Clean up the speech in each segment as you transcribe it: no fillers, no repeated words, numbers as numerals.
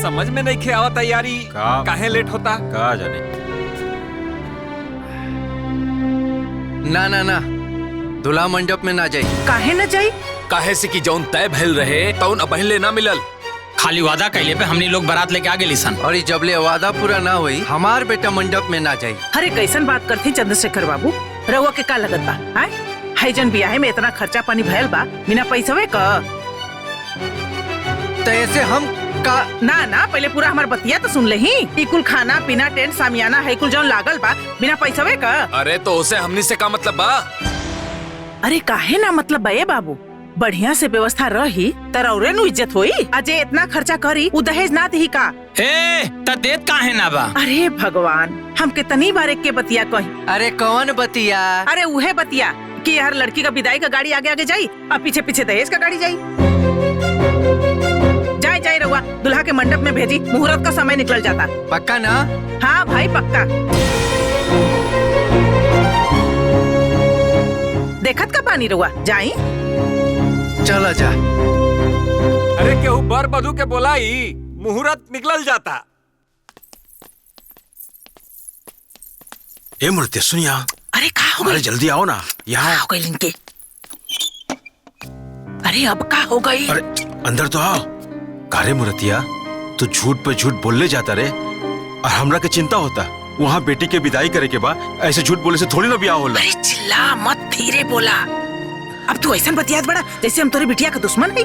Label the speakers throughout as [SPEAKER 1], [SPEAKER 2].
[SPEAKER 1] समझ में नहीं खेवा तैयारी काहे लेट होता
[SPEAKER 2] का जाने।
[SPEAKER 3] ना ना ना दूल्हा मंडप में ना जाई।
[SPEAKER 4] काहे न जाई?
[SPEAKER 1] काहे से कि जौन तय भइल रहे तौन पहले ना मिलल।
[SPEAKER 5] खाली वादा कैले पे हमनी लोग बारात लेके आगे लिसन।
[SPEAKER 3] और ये जबले वादा पूरा ना हुई हमार बेटा मंडप में ना जाई।
[SPEAKER 4] अरे कैसन बात करती चंद्रशेखर बाबू, रउआ के का लगत बा? हाय जन बियाहे में इतना खर्चा पानी भयल बा बिना पैसवे का।
[SPEAKER 3] तो ऐसे हम का
[SPEAKER 4] ना ना पहले पूरा हमार बतिया तो सुन लेही। ई कुल खाना पीना टेंट सामियाना है कुल जौन लागल बा बिना पैसवे का।
[SPEAKER 1] अरे तो उसे हमनी से का मतलब बा?
[SPEAKER 4] अरे काहे ना मतलब बे बाबू, बढ़िया से व्यवस्था रही तरौरे नु इज्जत होई। अजय इतना खर्चा करी उ दहेज ना दही का?
[SPEAKER 5] ए त देत काहे ना बा?
[SPEAKER 4] अरे भगवान, हम कितनी बार एक के बतिया कही।
[SPEAKER 3] अरे कौन बतिया?
[SPEAKER 4] अरे उहे बतिया कि हर लड़की का विदाई का गाड़ी आगे आगे जाई और पीछे पीछे दहेज का गाड़ी जाई। जाए जाए रउआ दुल्हा के मंडप में भेजी, मुहूर्त का समय निकल जाता।
[SPEAKER 3] पक्का ना?
[SPEAKER 4] हाँ भाई पक्का। देखत का पानी रउआ जाई।
[SPEAKER 3] चला जा।
[SPEAKER 1] अरे केहू बर बधू के बोलाई, मुहूर्त निकल जाता।
[SPEAKER 2] ए मूर्ति सुनिया।
[SPEAKER 4] अरे का हो गई?
[SPEAKER 2] जल्दी आओ ना यहाँ।
[SPEAKER 4] हो गई लिंके। अरे अब का हो गई?
[SPEAKER 2] अरे अंदर तो आओ। कारे मूर्तिया तू झूठ पे झूठ बोलने जाता रे और हमरा के चिंता होता। वहाँ बेटी के विदाई करे के बाद ऐसे झूठ बोले से थोड़ी ना ब्याह होला।
[SPEAKER 4] अरे चिल्ला मत, धीरे बोला। अब तू ऐसा बतियात बड़ा जैसे हम तोरी बिटिया का दुश्मन है।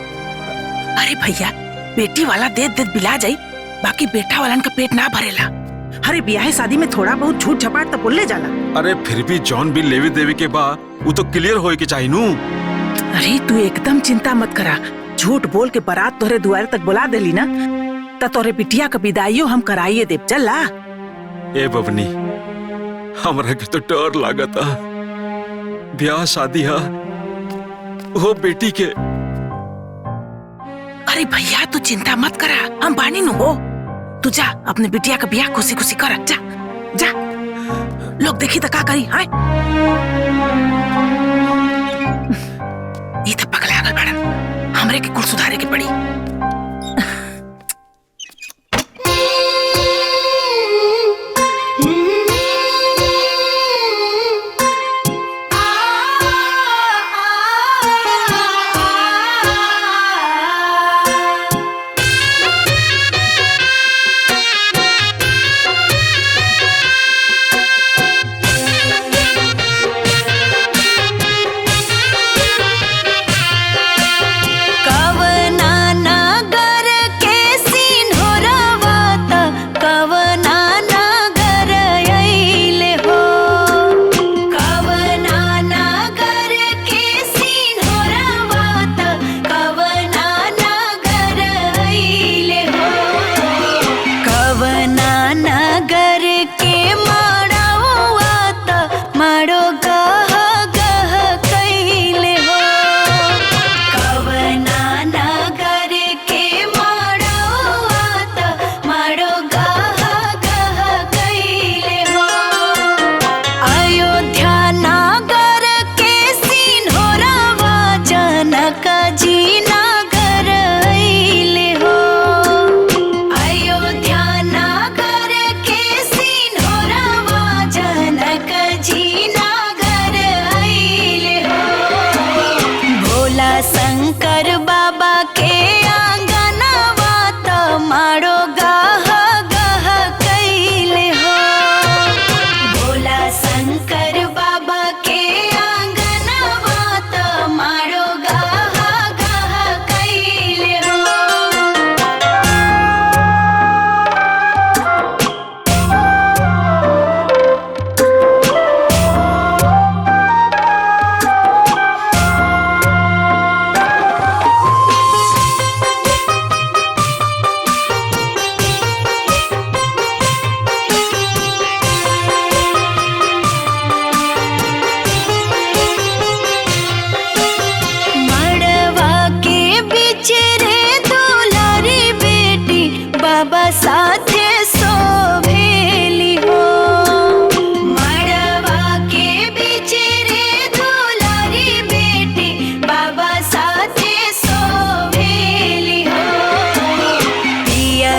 [SPEAKER 4] अरे भैया बेटी वाला दे दे बिला जाई, बाकी बेटा वालन का पेट ना भरेला। अरे ब्याह शादी में थोड़ा बहुत झूठ झपाट तो बोलने जाला।
[SPEAKER 2] अरे फिर भी जॉन भी लेवी देवी के बाद वो तो क्लियर होए के चाहिए नू।
[SPEAKER 4] अरे तू एकदम चिंता मत करा, झूठ बोल के बारात तोरे द्वार तक बुला देली ना तो तोरे बिटिया का विदाईयो हम कराइए देव। चला
[SPEAKER 2] ए बबनी, हमरा के तो डर लागता। ब्याह शादी है वो बेटी के।
[SPEAKER 4] अरे भैया तू चिंता मत करा, हम बानी नु हो। तू जा अपने बिटिया का ब्याह खुशी खुशी कर। जा जा, लोग देखी तो का करी। हाय ये तो पगला गल बड़न, हमरे के कुल सुधारे के पड़ी।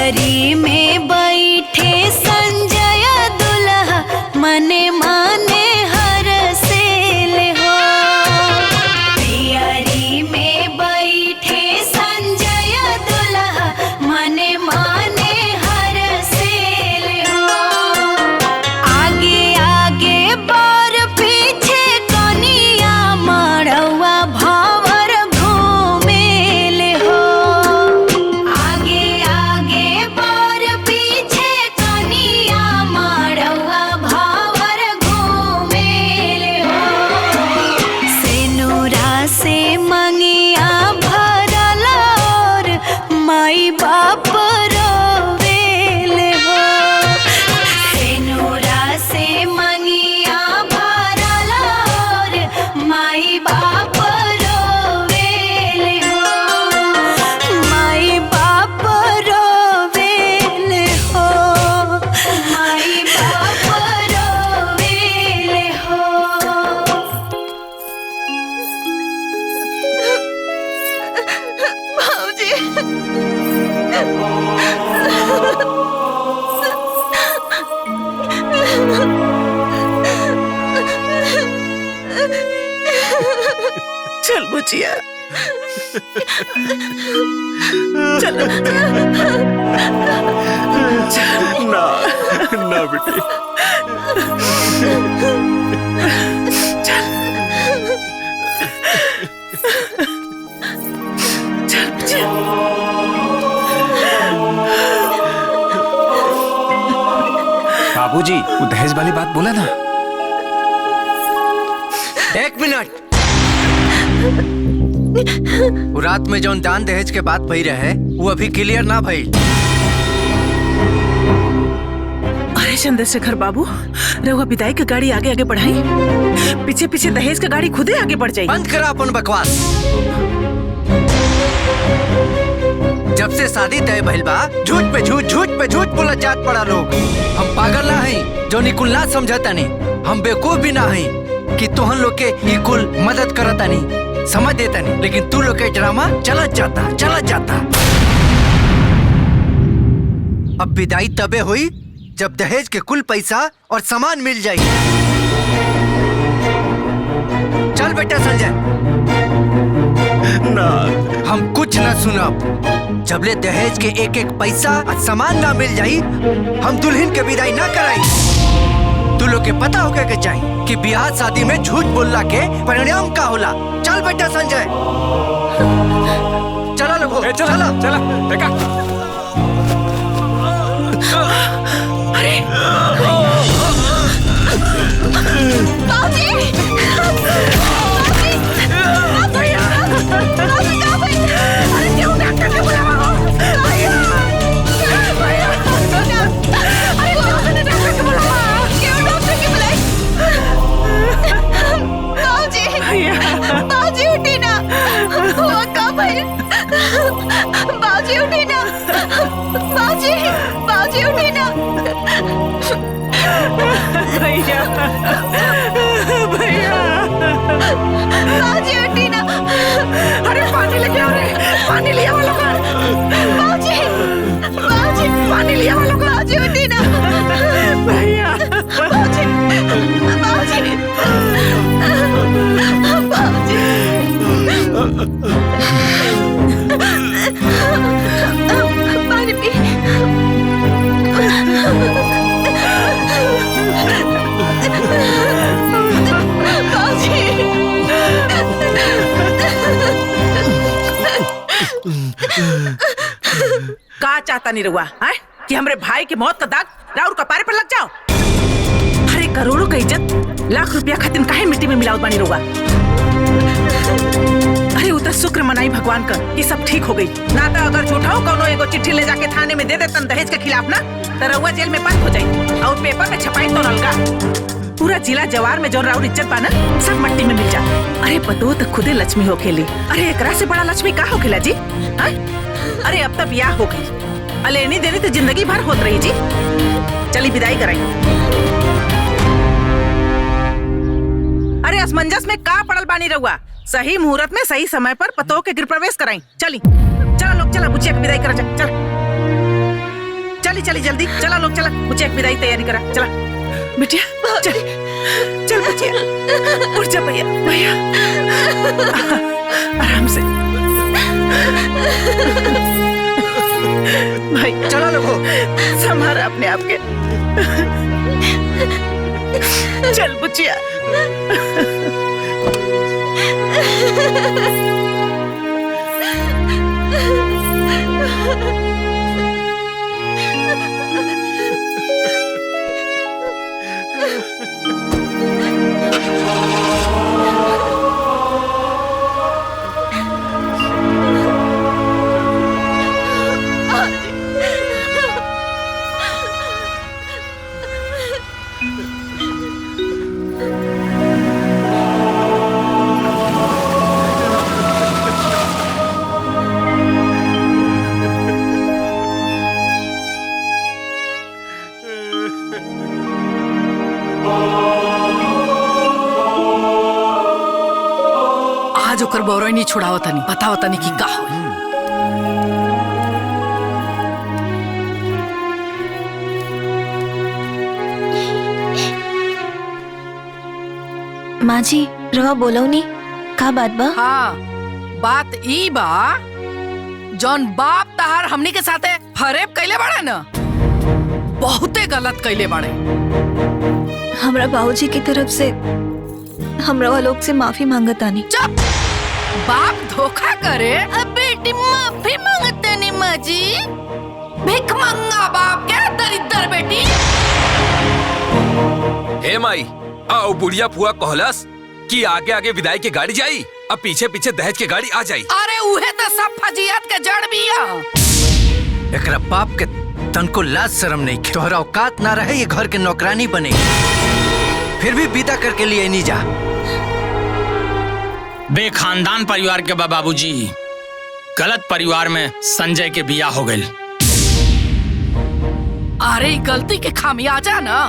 [SPEAKER 6] पियरी में बैठे संजय दुल्हा मने माने हर से ले हो। पियरी में बैठे संजय दुल्हा मने माने हर से ले हो। आगे आगे बर पीछे कनिया मड़वा भावर घूमे ले हो। आगे आगे बर पीछे कनिया मड़वा भावर घूमे ले हो। सेनुरा से मंगिया भरल और माई बाप रोवेले हो। सेनुरा से मंगिया भरल और माई बाप रोवेले हो। माई बाप रोवेले हो। माई बाप रोवेले हो।
[SPEAKER 4] चल बुचिया चलो
[SPEAKER 2] ना ना बेटी।
[SPEAKER 4] चल बुचिया।
[SPEAKER 1] बाबूजी वो दहेज वाली बात बोला ना।
[SPEAKER 3] एक मिनट। वो रात में जौन दान दहेज के बात भई रहे वो अभी क्लियर ना भई।
[SPEAKER 4] अरे चंद्रशेखर बाबू, रहुआ विदाई की गाड़ी आगे आगे बढ़ाई, पीछे पीछे दहेज की गाड़ी खुदे आगे बढ़ जाई।
[SPEAKER 3] बंद करा अपन बकवास। जब से शादी तय भइल बा झूठ पे झूठ बोला जात पड़ा लोग। हम पागल ना हई जो निकुल ना समझतानी, हम बेवकूफ भी ना हई कि तोहन लोग के ये कुल मदद करतानी, समझ देतानी, लेकिन तू लोग के ड्रामा चलत जाता। अब विदाई तबे हुई जब दहेज के कुल पैसा और सामान मिल जाई। चल बेटा संजय।
[SPEAKER 2] ना
[SPEAKER 3] हम कुछ ना सुनब। जबले दहेज के एक एक पैसा और सामान ना मिल जाई हम दुल्हन के विदाई ना कराई। तू लोग के पता होगा के चाहिए कि ब्याह शादी में झूठ बोलला के परिणाम का होला। चल बेटा संजय, चला लोगो,
[SPEAKER 1] चला चला देखा।
[SPEAKER 4] अरे
[SPEAKER 6] बाजी उठी ना, बाजी उठी ना, बाजी उठी ना।
[SPEAKER 4] भैया भैया
[SPEAKER 6] बाजी उठी ना।
[SPEAKER 4] अरे पानी लेके आओ रे, पानी लिया वालों का।
[SPEAKER 6] बाजी बाजी
[SPEAKER 4] पानी लिया वालों का।
[SPEAKER 6] बाजी उठी ना।
[SPEAKER 4] भैया
[SPEAKER 6] बाजी बाजी बाजी। पानी पी।
[SPEAKER 4] का चाहता नहीं रहुआ है कि हमरे भाई की मौत का दाग राउर कपारे पर लग जाओ। अरे करोड़ों का इज्जत लाख रुपया खातिर काहे मिट्टी में मिलावत बानी रहुआ। अरे उतर शुक्र मनाई भगवान का कि सब ठीक हो गई। ना तो अगर झूठा हो कोनो एगो चिट्ठी ले जाके थाने में दे देतन दहेज के खिलाफ ना, तो रहुआ जेल में बंद हो जाई और पेपर में छपाई तो नलगा। पूरा जिला जवार में जो राउर इज्जत पाना सब मट्टी में मिल जा। अरे पतो तो खुदे लक्ष्मी हो खेली। अरे एकरा से बड़ा लक्ष्मी का हो खेला जी। अरे अब तक ब्याह हो गई, अलेनी देनी तो जिंदगी भर होत रही जी। चली विदाई कराई। अरे असमंजस में का पड़ल बानी रहुआ। सही मुहूर्त में सही समय पर पतो के गृह प्रवेश कराई। चली चलो लोग, चला बुचिया की विदाई करा जा। चल चली जल्दी चला लोग चला मुझे एक विदाई तैयारी करा चला बिटिया चल चल बिटिया उठ जा भैया भैया आराम से भाई
[SPEAKER 3] चलो लोगो।
[SPEAKER 4] संभारा अपने आप के चल बुचिया
[SPEAKER 7] आज ओकर बौरई नहीं छुड़ावत नहीं बतावत नहीं कि का होई।
[SPEAKER 6] माँ जी रवा बोलो नी का बात बा?
[SPEAKER 7] हाँ बात ई बा जौन बाप तहार हमनी के साथे फरेब कैले बाड़े न बहुते गलत कैले बाड़े।
[SPEAKER 6] हमरा बाबूजी की तरफ से हमरा लोग से माफी मांगतानी।
[SPEAKER 7] चुप बाप धोखा करे अब बेटी माफी मांगते नहीं माँ जी भिख मंगा बाप के दरिद्र बेटी।
[SPEAKER 1] हे माई आओ बुढ़िया फुआ कहलस कि आगे आगे विदाई की गाड़ी जाई अब पीछे पीछे दहेज की गाड़ी आ जाई।
[SPEAKER 7] अरे उहे तो सब फजियत के जड़ बिया।
[SPEAKER 3] एकरा बाप के तनको लाज शर्म नहीं खे। तोहरा औकात ना रहे ये घर के नौकरानी बने फिर भी विदा करके लिए नहीं जा।
[SPEAKER 5] बेखानदान परिवार के बाबूजी गलत परिवार में संजय के बिया हो गए।
[SPEAKER 7] अरे गलती के खामियाजा ना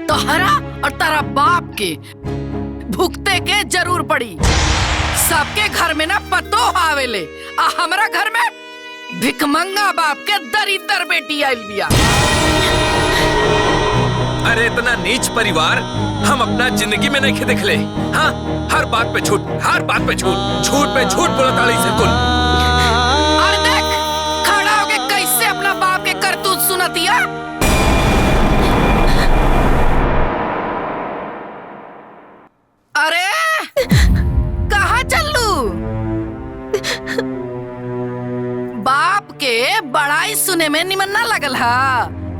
[SPEAKER 7] तोहरा और तारा बाप के भुगते के जरूर पड़ी। सबके घर में ना पतो आवेले आ हमरा घर में भिखमंगा बाप के दरिद्र बेटी आइल बिया।
[SPEAKER 1] अरे इतना नीच परिवार हम अपना जिंदगी में नहीं देखले। हाँ हर बात पे झूठ हर बात पे झूठ झूठ पे झूठ बोलता से कुल।
[SPEAKER 7] अरे देख खड़ा होके कैसे अपना बाप के करतूत सुनतिया। अरे कहाँ चलू बाप के बड़ाई सुने में निमन ना लगल हा।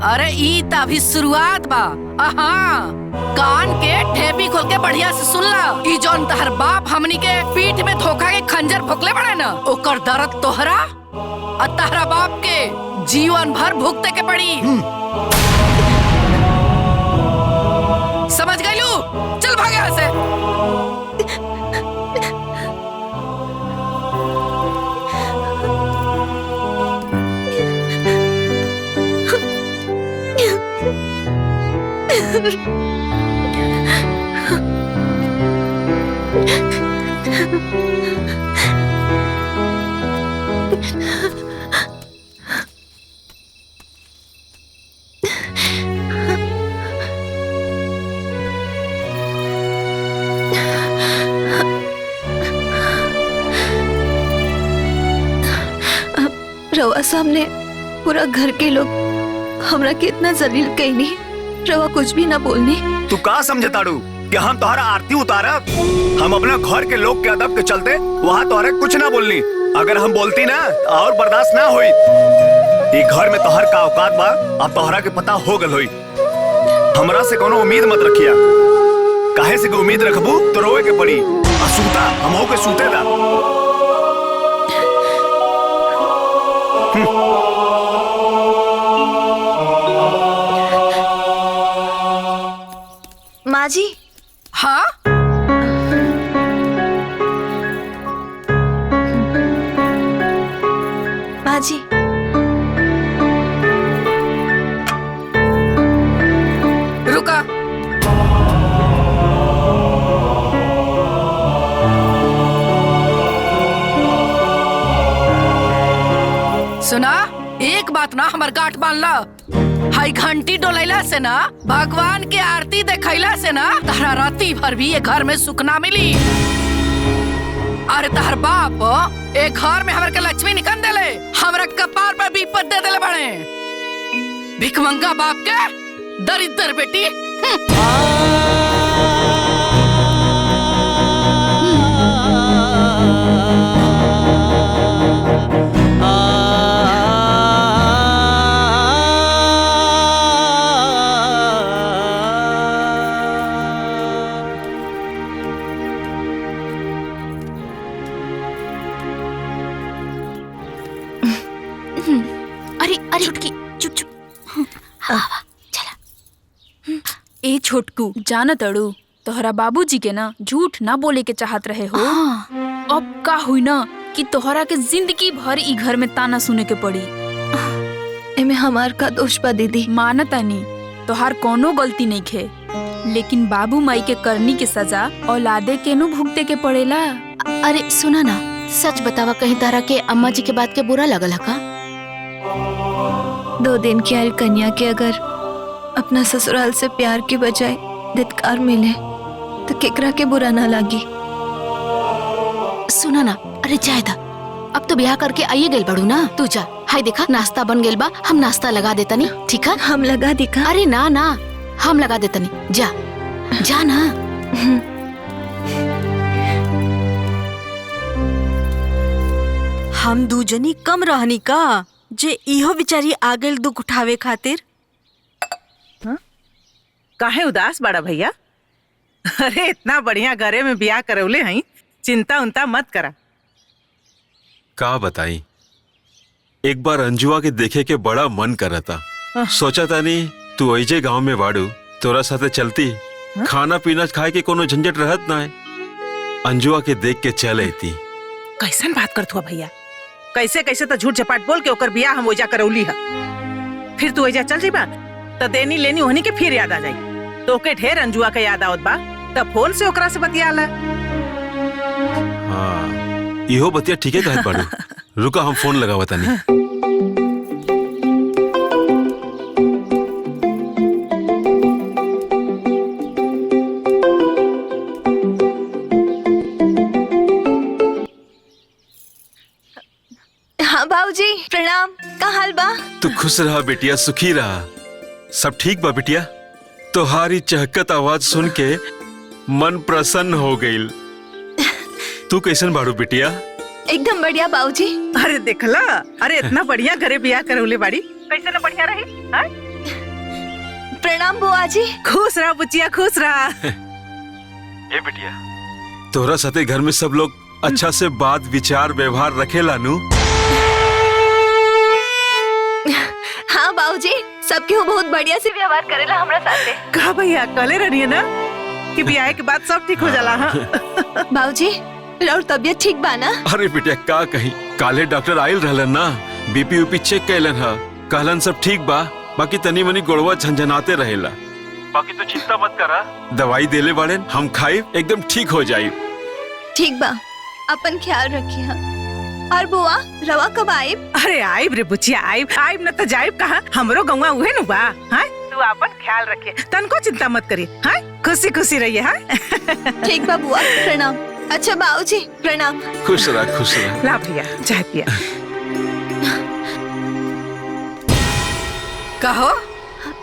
[SPEAKER 7] अरे ई त अभी शुरुआत बा। कान के ठेपी खोल के बढ़िया से सुन ला। ई जौन तहर बाप हमनी के पीठ में धोखा के खंजर भोकले बड़े न ओकर दर्द तोहरा और तहरा बाप के जीवन भर भुगते के पड़ी। समझ गयलू चल भागे यहाँ से।
[SPEAKER 6] रवा सामने पूरा घर के लोग हमरा के इतना जलील कईनी रवा कुछ भी ना बोलनी।
[SPEAKER 8] तू का समझे ताड़ू कि हम तोहरा आरती उतारब? हम अपना घर के लोग के अदब के चलते वहाँ तोहरे कुछ ना बोलनी। अगर हम बोलती ना और बर्दाश्त ना हुई। ये घर में तोहर का औकात बा अब तोहरा के पता हो गल हुई। हमरा से कोनो उम्मीद मत रखिया। काहे से उम्मीद रखबू तो रोए के पड़ी। सूता हम हो के सूते दा।
[SPEAKER 6] माँ जी
[SPEAKER 7] हाँ
[SPEAKER 6] माँ जी
[SPEAKER 7] रुका। सुना एक बात ना हमार गांठ बांध ला। हाई घंटी डोलैला से ना, भगवान के आरती देखैला से ना तहरा राती भर भी ये घर में सुख ना मिली। अरे तहर बाप एक घर में हमरा के लक्ष्मी निकल देले, हमरा कपार पर विपद दे देले बड़े। भिखमंगा बाप के दरिद्र बेटी।
[SPEAKER 6] अरे अरे छुटकी चुप चुप। चला।
[SPEAKER 9] ए छोटकू जाना तड़ू तोहरा बाबूजी के ना झूठ ना बोले के चाहत रहे हो। अब का हुई ना कि तोहरा के जिंदगी भर ई घर में ताना सुने के पड़ी।
[SPEAKER 6] एमे हमार का दोष बा दीदी।
[SPEAKER 9] मानता नहीं तोहार कोनो गलती नहीं खे, लेकिन बाबू माई के करनी के सजा औलादे के नु भुगते के पड़ेला।
[SPEAKER 6] अरे सुना ना, सच बतावा कहीं तारा के अम्मा जी के बात के बुरा लगल है का? 2 दिन की आयल कन्या के अगर अपना ससुराल से प्यार के बजाय धिक्कार मिले तो केकरा के बुरा ना लागी। सुना ना, अरे जायदा अब तो ब्याह करके आइए गेल बड़ू ना, तू जा। हाय देखा नाश्ता बन गेल बा, हम नाश्ता लगा देता नहीं, ठीक है? हम लगा दिखा। अरे ना ना हम लगा देता नहीं, जा जा ना।
[SPEAKER 10] हम दूजनी कम रहनी का जे इहो बिचारी आ गेल दुख उठावे खातिर।
[SPEAKER 4] काहे उदास बड़ा भैया? अरे इतना बढ़िया घरे में ब्याह करौले हई, चिंता उनता मत करा।
[SPEAKER 2] का बताई, एक बार अंजुआ के देखे के बड़ा मन करा था। सोचा था नहीं तू ऐजे गांव में बाड़ू, तोरा साथे चलती, खाना पीना खाए के कोनो झंझट रहत ना है। अंजुआ के देख के चल आती।
[SPEAKER 4] कैसन बात करत हुआ भैया? कैसे कैसे तो झूठ झपाट बोल के ओकर बियाह हम ओइजा करौली है। फिर तू ओइजा चल जीबा तो देनी लेनी होनी के फिर याद आ जाई। तोके ढेर अंजुआ के याद आवत बा, तब फोन से ओकरा से बतियाला।
[SPEAKER 2] हाँ इहो बतिया ठीक है कहत बाड़ू। रुका हम फोन लगावत तानी।
[SPEAKER 6] हाँ बाबूजी प्रणाम, का हाल बा?
[SPEAKER 2] तू खुश रहा बेटिया, सुखी रहा। सब ठीक बा बेटिया? तोहारी चहकत आवाज सुन के मन प्रसन्न हो गईल। तू कैसन बाड़ू बेटिया?
[SPEAKER 6] एकदम बढ़िया बाबूजी।
[SPEAKER 4] अरे देखला, अरे इतना बढ़िया घरे बियाह करौले बाड़ी, कैसे न बढ़िया रही।
[SPEAKER 6] प्रणाम बुआ जी।
[SPEAKER 4] खुश रहा बुचिया, खुश रहा।
[SPEAKER 2] ए बेटिया, तोहरा साथे घर में सब लोग अच्छा से बात विचार व्यवहार रखेला नु?
[SPEAKER 6] हाँ बाबूजी, सबके वो बहुत बढ़िया से व्यवहार करेला हमरा साथे।
[SPEAKER 4] कहा भैया कले रही है ना कि ब्याह के बाद सब ठीक हो जाला। हाँ
[SPEAKER 6] बाबूजी और तबियत ठीक बा ना?
[SPEAKER 2] अरे बेटिया का कहीं, काले डॉक्टर आयल रहलन ना, बीपी ऊपी चेक कैलन हा, कहलन सब ठीक बा, बाकी तनी मनी गोड़वा झंझनाते रहेला। बाकी तो चिंता मत करा, दवाई देले बाड़े, हम खाई एकदम ठीक हो जाई।
[SPEAKER 6] ठीक बा, अपन ख्याल रखिए। हाँ। और बुआ रवा कब आइब?
[SPEAKER 4] अरे आइब रे बुचिया, आइब आइब न तो जाइब कहाँ, हमरो गौवा उहे नु बा। हाँ तू अपन ख्याल रखिए, तनको चिंता मत करिए। हाँ खुशी खुशी रहिए। हाँ
[SPEAKER 6] ठीक बा बुआ, प्रणाम। अच्छा बाबूजी प्रणाम।
[SPEAKER 2] खुश रहा, खुश रहा।
[SPEAKER 4] ला भैया चाय पिया।
[SPEAKER 7] कहो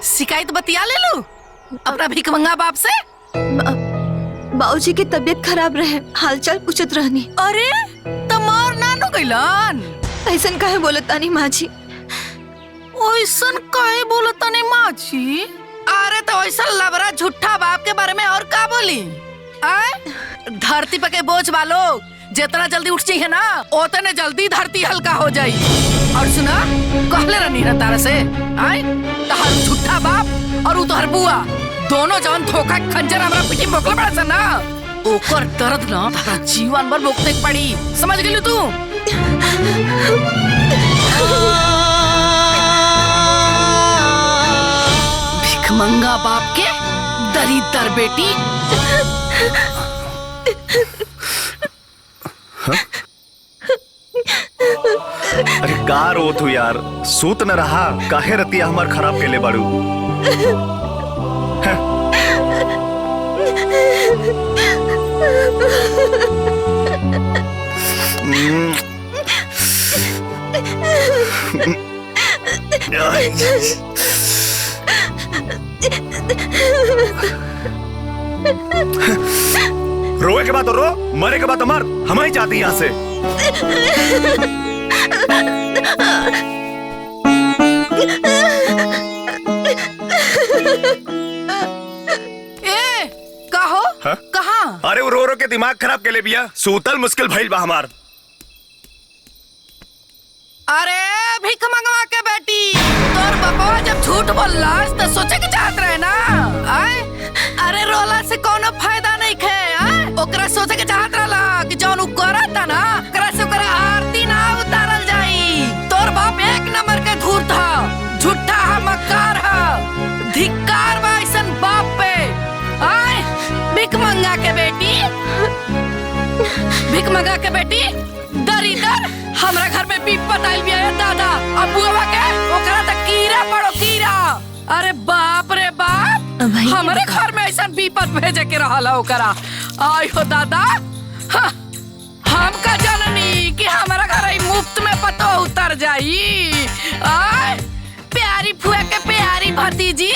[SPEAKER 7] शिकायत बतिया ले लू अपना भिखमंगा बाप से।
[SPEAKER 6] बाबूजी की तबीयत खराब रहे, हालचाल पूछत रहनी।
[SPEAKER 7] अरे तमार नानू गइलन।
[SPEAKER 6] ऐसन काहे बोलतानी माँ जी?
[SPEAKER 7] ओइसन काहे बोलतानी माँ जी? अरे तो ऐसा लबरा झूठा बाप के बारे में और का बोली? आए धरती पे के बोझ वालो जितना जल्दी उठ चाहिए ना, उतने जल्दी धरती हल्का हो जाई। और सुना कहले रहनी ना तारा से, आए तहर झूठा बाप और तोहर बुआ दोनों जवन धोखा खंजर हमरा पिटी मोकले पड़ा सन ना, ओकर दर्द ना तारा जीवन भर भोगते पड़ी। समझ गेलू तू? भिखमंगा बाप के दरिद्र बेटी।
[SPEAKER 8] अरे का रोत हो यार, सूत न रहा, काहे रतिया हमार खराब केले बाड़ू। रोए के बाद तो रो, मरे के बाद तो मर, हम ही जाते यहाँ से।
[SPEAKER 7] कहो कहाँ?
[SPEAKER 8] अरे वो रो रो के दिमाग खराब के ले बिया, सूतल मुश्किल भइल बा हमार।
[SPEAKER 7] अरे भीख मंगवा के बेटी, तोर बाबा जब झूठ बोललास तो सोचे के चाहत रहे ना। आए? अरे रोला से कोनो फायदा नहीं खे। ओकरा सोचे के चाहत रहला कि जौन उ करता ना, ओकरा से ओकरा आरती ना उतारल जाई। तोर बाप एक नंबर के धूर्त था, झूठा है, मक्कार है, धिक्कार बा ऐसन बाप पे। आए? भीख मंगा के बेटी, भीख मंगा के बेटी, दरिदर हमरा घर में विपत आइल बिया दादा। अब बुआ के ओकरा त कीड़ा पड़ो कीड़ा। अरे बाप रे बाप, हमारे घर में ऐसा विपत भेजे के रहला ओकरा। आई हो दादा, हम का जननी कि हमारा घर आई मुफ्त में पतो उतर जाई। आय प्यारी फुआ के प्यारी भतीजी,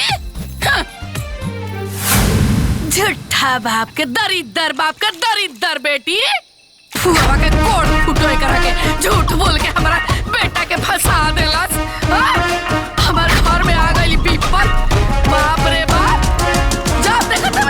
[SPEAKER 7] झूठा बाप के दरिद्र, बाप के दरिद्र बेटी। फुआ के कोट फुटोय करा के झूठ बोल के हमारा बेटा के फंसा देलस। हमारे घर में आ गई विपत, बाप रे बाप। जब देखो तब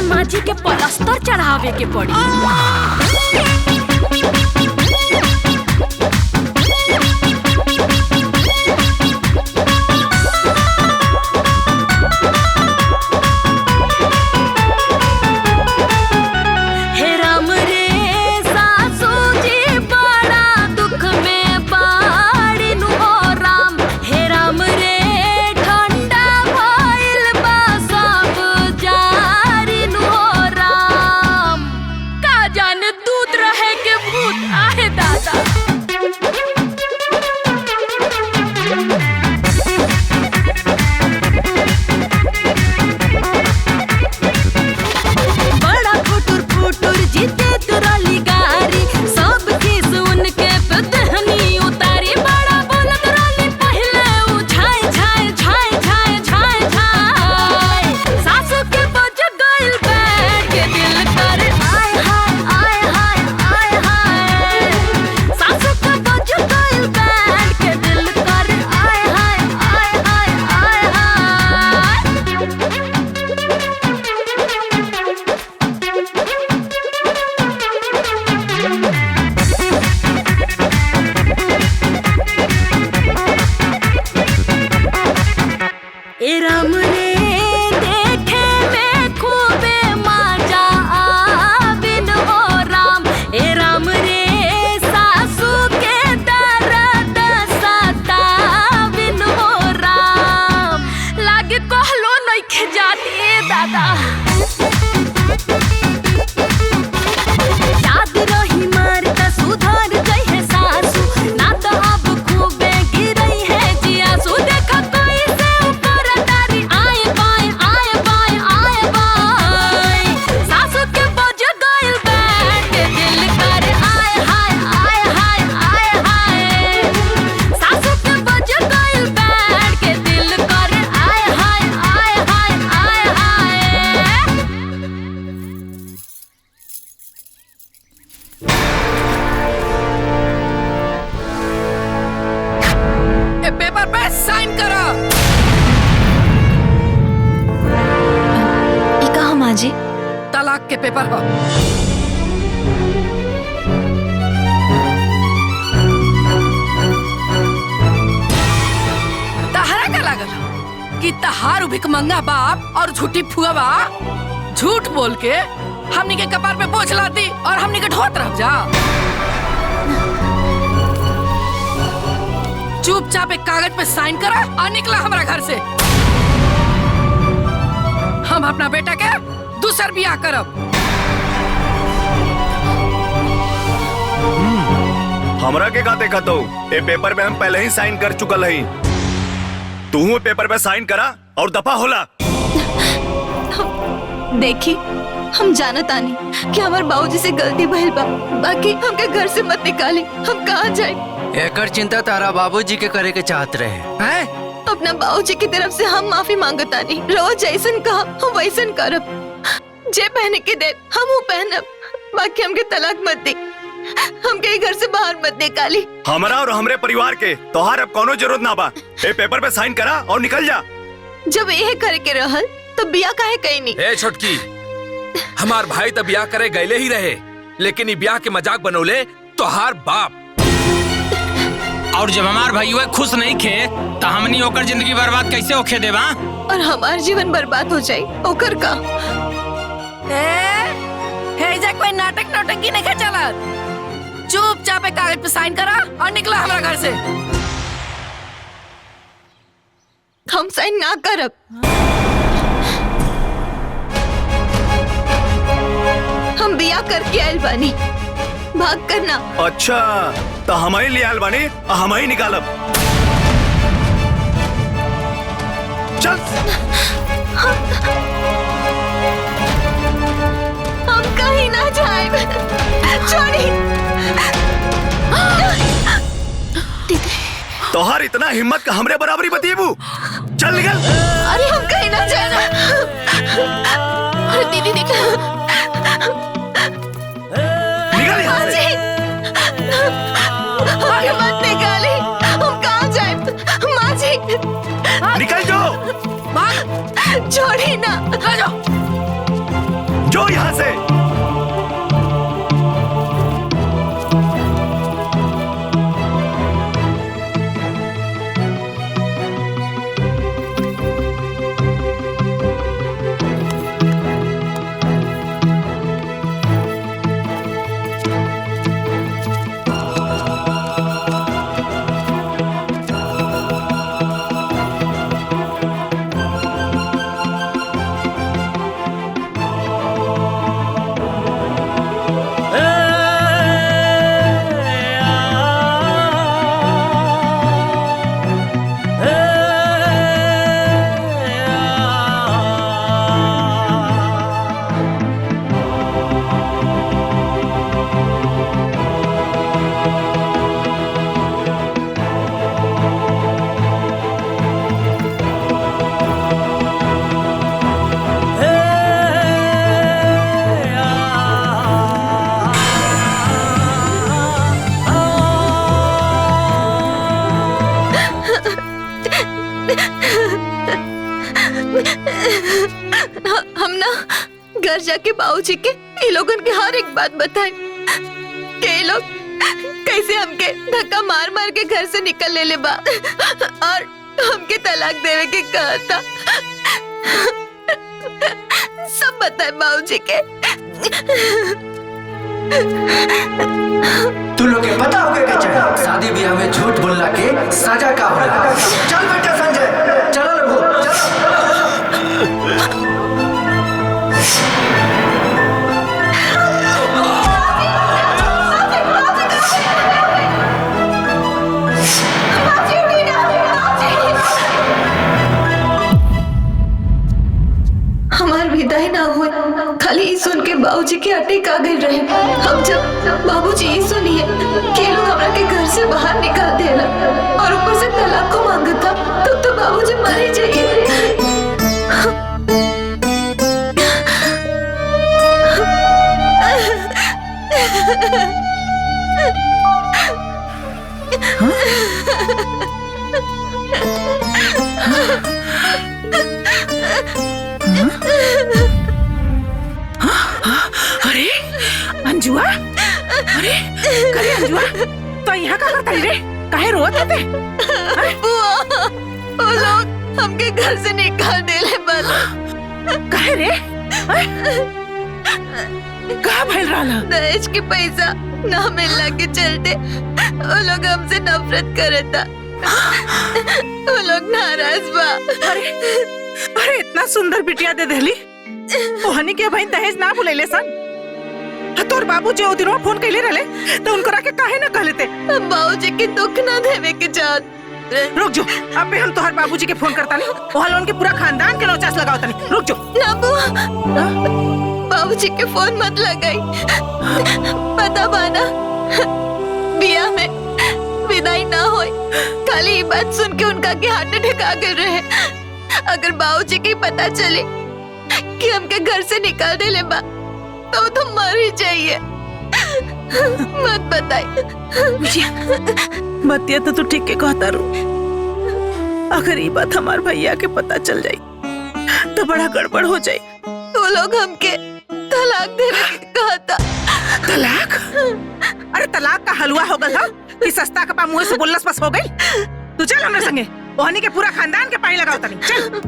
[SPEAKER 6] माजी के पलस्तर चढ़ावे के पड़ी।
[SPEAKER 9] दूध रहे के भूत आहे
[SPEAKER 11] याद रही मारता सुधार गई है सासू ना तो अब खूबे गिरई है जियासू देखा कोई से ऊपर तारी आए बाय सासू के बज गइल बैठ दिल कर आए हाय सासू के बज गइल बैठ के दिल कर आए हाय
[SPEAKER 7] ये पेपर पे साइन करो।
[SPEAKER 6] ई कहा माँ जी?
[SPEAKER 7] तलाक के पेपर हो। तहरा का लागल कि तहार भिखमंगा बाप और झूठी फुआ बा झूठ बोल के हमनी के कपार पे बोझ लाती और हमनी के ढोत रह जा। चुपचाप एक कागज पे साइन करा और निकला हमारा घर से। हम अपना बेटा के दूसर बियाह करब।
[SPEAKER 8] हमरा के का देखा तो ए पेपर में हम पहले ही साइन कर चुकल हई। तू पेपर पे साइन करा और दफा होला।
[SPEAKER 6] देखी हम जानत आनी कि हमार बाबूजी से गलती भइल बा, बाकी हमके घर से मत निकाली। हम कहाँ जाए?
[SPEAKER 3] एकर चिंता तारा बाबूजी के करे के चाहत रहे हैं।
[SPEAKER 6] अपना बाबूजी की तरफ से हम माफी मांगतानी। रोज जैसन कहा हम वैसन करब। जे पहने के दे हम वो पहनब, बाकी हमके तलाक मत दे। हमके घर से बाहर मत निकाली।
[SPEAKER 8] हमरा और हमरे परिवार के तोहार अब कोनो जरूरत ना बा। ए पेपर पे साइन करा और निकल जा।
[SPEAKER 6] जब यह करे के रहल तो बिया काहे कहीं नहीं?
[SPEAKER 1] ए छोटकी, हमार भाई तो ब्याह करे गईले ही रहे, लेकिन ये ब्याह के मजाक बनौले तोहार बाप।
[SPEAKER 5] और जब हमार भाईवा खुश नहीं खे तो हमनी ओकर जिंदगी बर्बाद कैसे होखे देवा?
[SPEAKER 6] और हमार जीवन बर्बाद हो जाए ओकर का?
[SPEAKER 7] हे कोई नाटक नौटंकी नहीं चला। चुपचाप एक कागज पे साइन करा और निकला हमारा घर से।
[SPEAKER 6] हम साइन ना करब। हम बिया करके आयल बानी, भाग करना।
[SPEAKER 8] अच्छा तो हम ही लियाल बानी और हम ही निकालब। चल
[SPEAKER 6] हम कहीं ना जाए। छोड़ी।
[SPEAKER 8] तोहार इतना हिम्मत का हमरे बराबरी बतीबू। चल निकल।
[SPEAKER 6] अरे हम कहीं ना जाना। अरे दीदी देखो।
[SPEAKER 8] निकल यहाँ से।
[SPEAKER 6] अरे मत निकाली। हम कहाँ जाए? माँ जी।
[SPEAKER 8] निकल जाओ।
[SPEAKER 6] छोड़ी ना।
[SPEAKER 8] जो यहाँ से।
[SPEAKER 6] हम ना घर जाके बाबूजी के ये लोगन के हर एक बात बताए कि ये लोग कैसे हमके धक्का मार मार के घर से निकल ले बा और हमके तलाक देवे के कहा था। सब बताए बाबूजी के।
[SPEAKER 3] तू लोग के पता होगा कि चाहिए शादी ब्याह में झूठ बोलना के सजा का होला। चल बेटा संजय, चलो लोगो, चलो।
[SPEAKER 6] खाली ई सुन के बाबूजी के अटैक आ गए रहे। हम जब बाबूजी ई सुनिए कि लोग हमरा के घर से बाहर निकाल देला और ऊपर से तलाक को मांगता, तब तो बाबूजी मर ही जाइए।
[SPEAKER 4] अरे अंजुआ, अरे करे अंजुआ, तो यहाँ का करता रे? काहे रोत थे?
[SPEAKER 6] वो लोग हमके घर से निकाल देले बाला।
[SPEAKER 4] काहे रे? कहाँ भइल रहला?
[SPEAKER 6] दहेज के पैसा ना मिलने के चलते वो लोग हमसे नफरत करता। वो लोग नाराज बा।
[SPEAKER 4] अरे इतना सुंदर बिटिया दे देली, ओहनी के भाई दहेज ना बुलेले सन। तोर बाबूजी ओ दिन फोन कैले रहले तो उनकरा के काहे ना कहले ते?
[SPEAKER 6] बाबूजी के दुख ना देवे के चाहत।
[SPEAKER 4] रुक जो, अबे हम तोहर बाबूजी के फोन करता नहीं, ओहल उनके पूरा खानदान के नौचास लगाओ तनी। रुक जो।
[SPEAKER 6] ना बुआ, बाबूजी के फोन मत लगाई। पता बाना बिया में विदाई ना होई, खाली ये बात सुन के उनका के हार्ट अटैक आ गए रहे। अगर बाबूजी के पता चले कि हमके घर से निकाल दे ले बा तो तुम मर ही जाइए। मत बताई।
[SPEAKER 4] बतिया तो तू ठीक के कहता रू। अगर ये बात हमार भैया के पता चल जाई तो बड़ा गड़बड़ हो जाई।
[SPEAKER 6] वो लोग हमके तलाक देने के कहा था।
[SPEAKER 4] तलाक? अरे तलाक का हलवा हो गल हा कि सस्ता कपा मुंह से बोलस बस हो गई। तू चल हमरे संगे, ओहनी के पूरा खानदान के पानी लगाओ तनी। चल।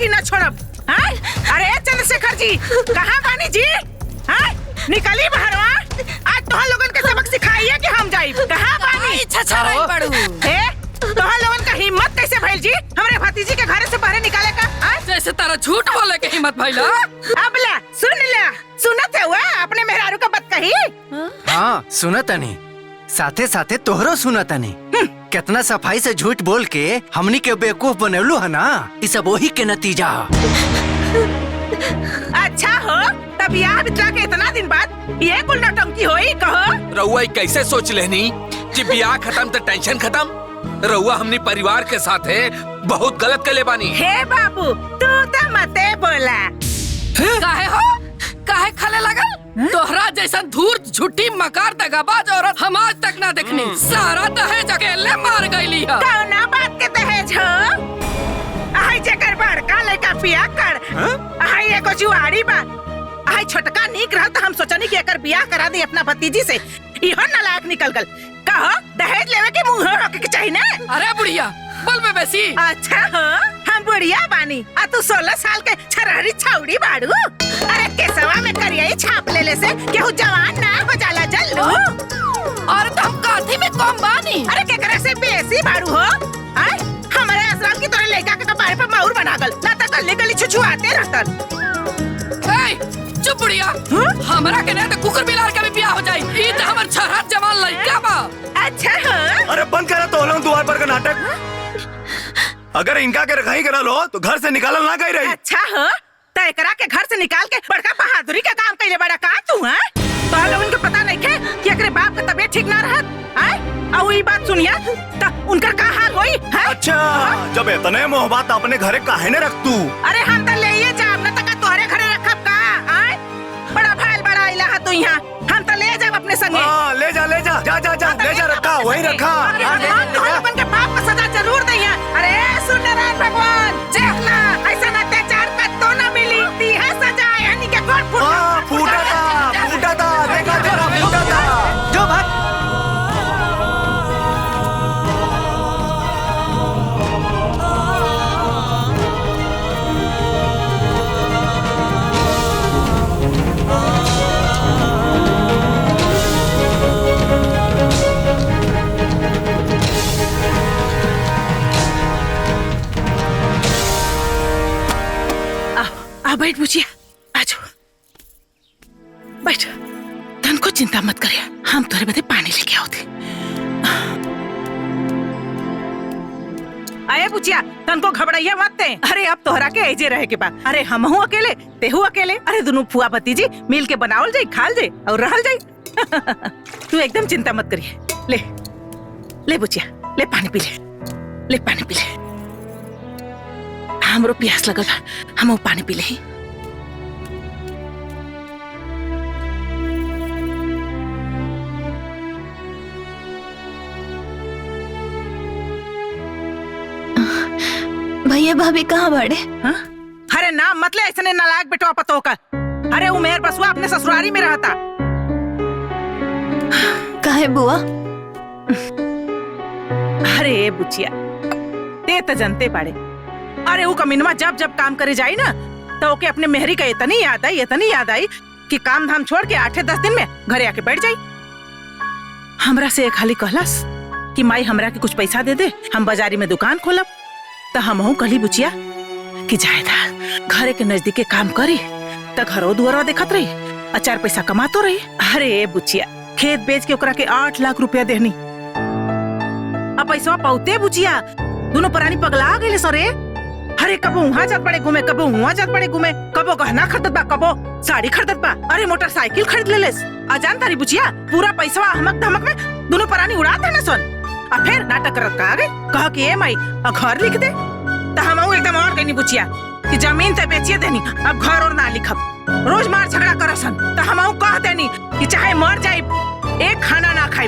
[SPEAKER 4] न छोड़ब। अरे चंद्रशेखर जी, कहाँ बानी जी? निकली बाहरवा, आज तोहर लोगन के सबक सिखाइए कि हम जाई। कहाँ बानी? तोहर लोगन का हिम्मत कैसे भइल जी हमरे भतीजी के घर से बाहर निकाले का?
[SPEAKER 7] जैसे तारा झूठ बोले के हिम्मत भइला।
[SPEAKER 4] अब ला सुनत है हुआ अपने मेहरारू का बात कही।
[SPEAKER 3] हाँ सुनत नहीं, साथे साथे तोहरो सुनत नहीं। कितना सफाई से झूठ बोल के हमनी के बेवकूफ बनवलू है ना, ये सब वही के नतीजा।
[SPEAKER 4] अच्छा हो, तब यार बितला के इतना दिन बाद ये कुल नौटंकी होई कहो?
[SPEAKER 1] रउआ कैसे सोच लेनी कि ब्याह खत्म तो टेंशन खत्म? रउआ हमनी परिवार के साथ है बहुत गलत कले बानी।
[SPEAKER 4] हे बाबू तू तो मते बोला।
[SPEAKER 7] काहे हो? काहे खाले लगल? तोहरा जैसा धूर्त झूठी मकार दगाबाज औरत हम आज तक ना देखनी। सारा दहेज अकेले मार गईली है।
[SPEAKER 4] कौना बात के दहेज हो? आई जेकर बड़का लड़का बियाह कर, आई एगो जुआरी बा, आई छोटका नीक रहल तो हम सोचनी कि एकर बियाह करा दे अपना भतीजी से। इहो नालायक निकल गल। कहो दहेज लेवे के मुंह होके के चाहिए ना?
[SPEAKER 7] अरे बुढ़िया बोल में बेसी।
[SPEAKER 4] अच्छा हो, हम बुढ़िया बानी आ तू 16 साल के छरहरी छौड़ी बाड़ू। अरे केसवा में करिया छाप लेले से केहू जवान ना हो जाला जल्लू।
[SPEAKER 7] और तुम काठी में कम बानी।
[SPEAKER 4] अरे केकरा से बेसी बाड़ू हो? आय हमारे आश्रम की तोरे लड़का के कपारे पे माउर बना गल, ना त गली गली छुछुआते रहतन।
[SPEAKER 7] चुप बुढ़िया, हमरा के नहीं तो कुकुर बिलार का भी ब्याह हो जाई। ई त हमर छरहत जवान लड़का बा।
[SPEAKER 4] अच्छा हो।
[SPEAKER 8] अरे बंद करा तो लोग द्वार पर का नाटक। अगर इनका के रखाई करा लो तो घर से निकालल ना गई रही।
[SPEAKER 4] अच्छा हो, तो एकरा के घर से निकाल के बड़का बहादुरी का काम कइले बड़ा का तू? हैं तो लोगन के पता नहीं के कि एकरे बाप का तबीयत ठीक ना रहत। हैं और ई बात सुनिया त उनकर का हाल होई? हैं
[SPEAKER 8] अच्छा जब इतने मोहब्बत अपने घरे काहे ने रख तू?
[SPEAKER 4] अरे हम त लेइए जाब न तक तोहरे घरे रखब का? हैं बड़ा भाईल बड़ा इला है तू यहाँ, हम त ले जाब अपने संगे।
[SPEAKER 8] हां ले जा ले जा रखा वहीं रखा।
[SPEAKER 4] लोगन के बाप का सजा जरूर दैया। अरे सुन नारायण भगवान, देखना ऐसा अत्याचार का तो ना मिली। दी है सजा यानी के कोट
[SPEAKER 8] फूटा था देखा तेरा फूटा था।
[SPEAKER 3] जो भाग
[SPEAKER 4] बैठ बुझिया, आ जाओ बैठ। धन को चिंता मत करिए, हम तोरे बदे पानी लेके आओ थे। बुचिया तनको घबराइया मत ते। अरे अब तोहरा के ऐजे रहे के बा। अरे हमहू अकेले तेहू अकेले, अरे दोनों फुआ भतीजी मिल के बनावल जाई, खाल जाई और रहल जाई। तू एकदम चिंता मत करिए। ले ले बुचिया, ले पानी पी ले, ले पानी पी ले। हमरो प्यास लगल बा, हम पानी पी ले।
[SPEAKER 6] भैया भाभी कहाँ बाड़े?
[SPEAKER 4] हाँ? अरे नाम मतलब ऐसे नालायक बेटवा पतो का। अरे वो मेहर बसुआ अपने ससुरारी में रहता।
[SPEAKER 6] काहे बुआ?
[SPEAKER 4] अरे बुचिया ते तो जनते पाड़े। अरे वो कमीनवा जब जब काम करे जाई ना तो ओके अपने मेहरी का इतनी याद आई कि काम धाम छोड़ के 8-10 दिन में घरे आके बैठ जाई। हमरा से एक हाली कहलस कि माई हमरा के कुछ पैसा दे दे, हम बाजारी में दुकान खोलब। तो हमहू कहली बुचिया कि जायदा घरे के नजदीके काम करी तो घरो दुआरो देखत रही, 4 पैसा कमातो रही। अरे बुचिया खेत बेच के ओकरा के 8 लाख रुपया देहनी। अब पैसा पाउते बुचिया दोनों परानी पगला गए सरे। अरे कबो वहाँ जात पड़े घूमे, कबो वहाँ जात पड़े घूमे, कबो गहना खरीदत बा, कबो साड़ी खरीदत बा, अरे मोटरसाइकिल खरीद लेलेस। अजान तारी बुचिया पूरा पैसा हमक धमक में दोनों परानी उड़ा देना सन। और फिर नाटक करत का आगे कह कि ए माई घर लिख दे। तो हम एकदम और कहनी बुचिया कि जमीन ते बेचिए देनी, अब घर और ना लिखब। रोज मार झगड़ा करसन तो हम कह देनी कि चाहे मर जाए एक खाना ना खाए,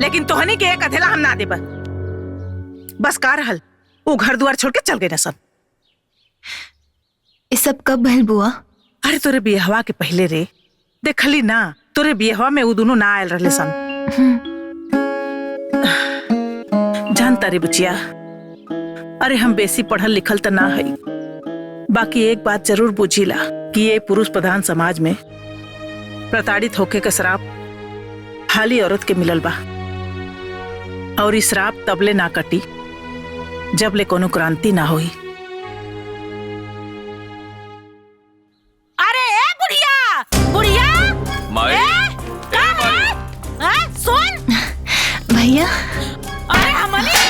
[SPEAKER 4] लेकिन तोहनी के एक अधेला हम ना देब। बस का रहल वो घर दुआर छोड़ के चल गए न सब।
[SPEAKER 6] ये सब कब भइल बुआ?
[SPEAKER 4] अरे तोरे बियाहवा के पहले रे, देखली ना तोरे बियाहवा में वो दोनों ना आयल रहले सन। जानता रे बुचिया, अरे हम बेसी पढ़ल लिखल तो ना है, बाकी एक बात जरूर बुझीला कि ये पुरुष प्रधान समाज में प्रताड़ित होके का श्राप हाली औरत के मिलल बा। और इस श्राप तबले ना कटी जब ले कोनो क्रांति ना होई।
[SPEAKER 7] अरे ए बुढ़िया बुढ़िया
[SPEAKER 1] माई,
[SPEAKER 7] सुन
[SPEAKER 6] भैया
[SPEAKER 7] अरे हमली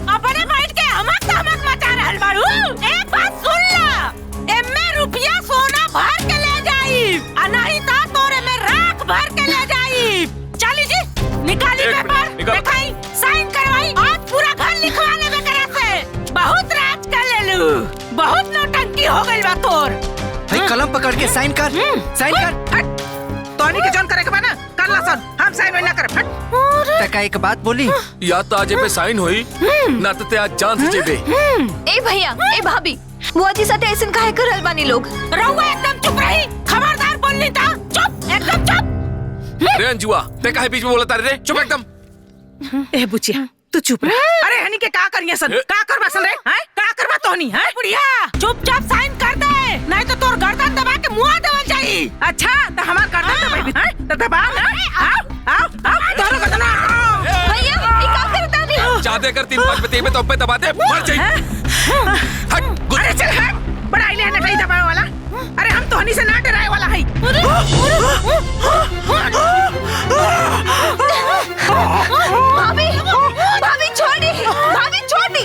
[SPEAKER 7] अपने बैठ के हमक मचा रहल बाड़ू। एक बात सुन ला, एमे रुपया सोना भर के ले जाई आ नहीं तो तोरे में राख भर के ले जाई। चली जी निकाली पेपर दिखाई, साइन करवाई, आज पूरा घर लिखवा लेबे करा से। बहुत राज कर लेलू, बहुत नौटंकी हो गइल बा तोर।
[SPEAKER 3] भाई कलम पकड़ के साइन कर, साइन कर।
[SPEAKER 4] तोनी के जॉन करे के बा ना कर ला सन, हम साइन ना करे। फट
[SPEAKER 3] तका एक बात बोली,
[SPEAKER 1] या तो आज पे साइन होई ना तो ते आज जान से जेबे।
[SPEAKER 6] ए भैया ए भाभी बुआ जी साथे ऐसन काहे करल बानी लोग?
[SPEAKER 7] रहुआ एकदम चुप रही, खबरदार बोलनी था। चुप एकदम चुप।
[SPEAKER 1] रे अंजुआ ते काहे बीच में बोलता रे? चुप एकदम।
[SPEAKER 4] ए बुचिया तू चुप रह। अरे हनी के का करिया सन, का करबा सन रे? हैं का करबा तोहनी? हैं
[SPEAKER 7] बुढ़िया चुपचाप साइन कर दे, नहीं तो तोर गर्दन दबा के मुंह देवल जाई।
[SPEAKER 4] अच्छा तो हमार गर्दन दबाई भी हैं तो दबा ना। आओ तोरो गर्दन
[SPEAKER 6] भैया ई का करता नी?
[SPEAKER 1] जादे कर 3-5 पे तो पे दबा दे, मर जाई। हट
[SPEAKER 4] अरे चल हट, बड़ा इले ना कहीं दबाए वाला। अरे हम तोहनी से ना डराए वाला है।
[SPEAKER 6] भाभी भाभी छोड़ी, भाभी छोड़ी।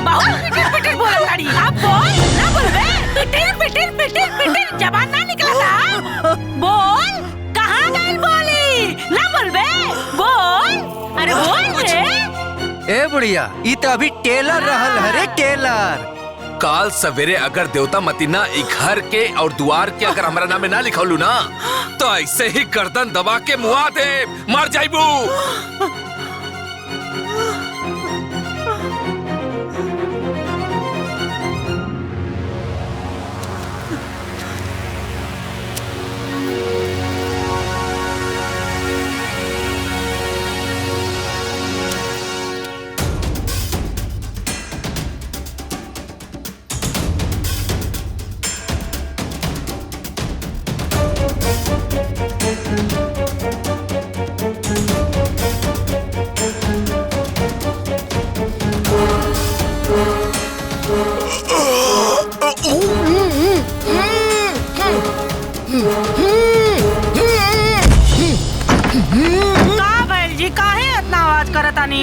[SPEAKER 7] बहुत पिटिर बोल ताड़ी। अब बोल ना बोलबे, पिटिर जबान ना निकला था। बोल कहाँ गइल बोली? ना बोलबे बोल, अरे बोल रे।
[SPEAKER 3] ए बुढ़िया ई तो अभी टेलर रहल हरे, टेलर।
[SPEAKER 1] काल सवेरे अगर देवता मतीना ई घर के और द्वार के अगर हमारा नाम ना लिखौलू ना तो ऐसे ही गर्दन दबा के मुआ दे, मर जाइबू।
[SPEAKER 7] का भैल जी काहे
[SPEAKER 4] बात करतानी।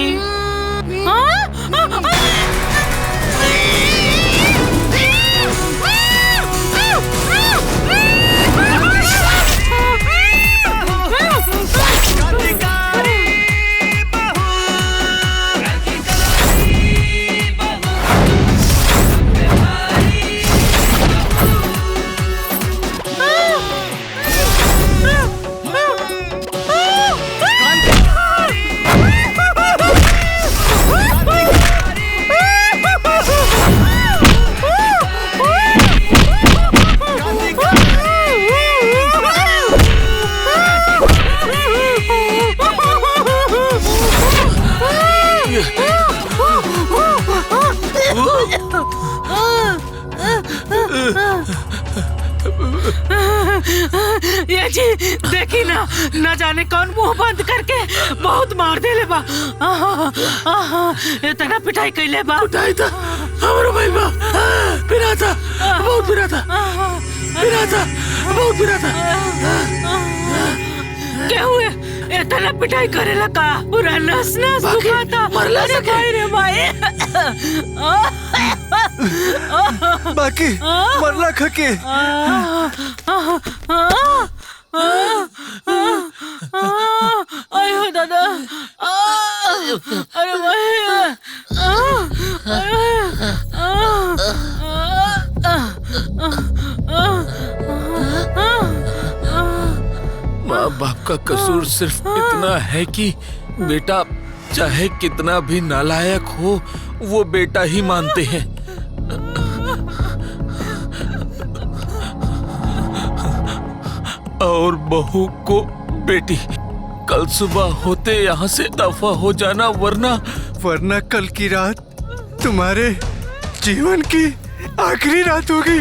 [SPEAKER 4] ये जी देखी ना, न जाने कौन मुंह बंद करके बहुत मार देले बा। इतना पिटाई कैले बा।
[SPEAKER 1] पिटाई था हमारो भाई बा, पिरा था, बहुत पिरा था, पिरा था, बहुत पिरा था।
[SPEAKER 4] क्या हुए? इतना पिटाई करेला का? पूरा नस नस दुखाता।
[SPEAKER 1] मरला
[SPEAKER 4] अरे
[SPEAKER 1] सके।
[SPEAKER 4] भाई रे भाई।
[SPEAKER 3] बाकी मरला खके।
[SPEAKER 4] आयो दादा। अरे भाई।
[SPEAKER 1] माँ बाप का कसूर सिर्फ इतना है कि बेटा चाहे कितना भी नालायक हो, वो बेटा ही मानते हैं। और बहू को बेटी। कल सुबह होते यहाँ से दफा हो जाना, वरना
[SPEAKER 3] कल की रात तुम्हारे जीवन की आखिरी रात होगी।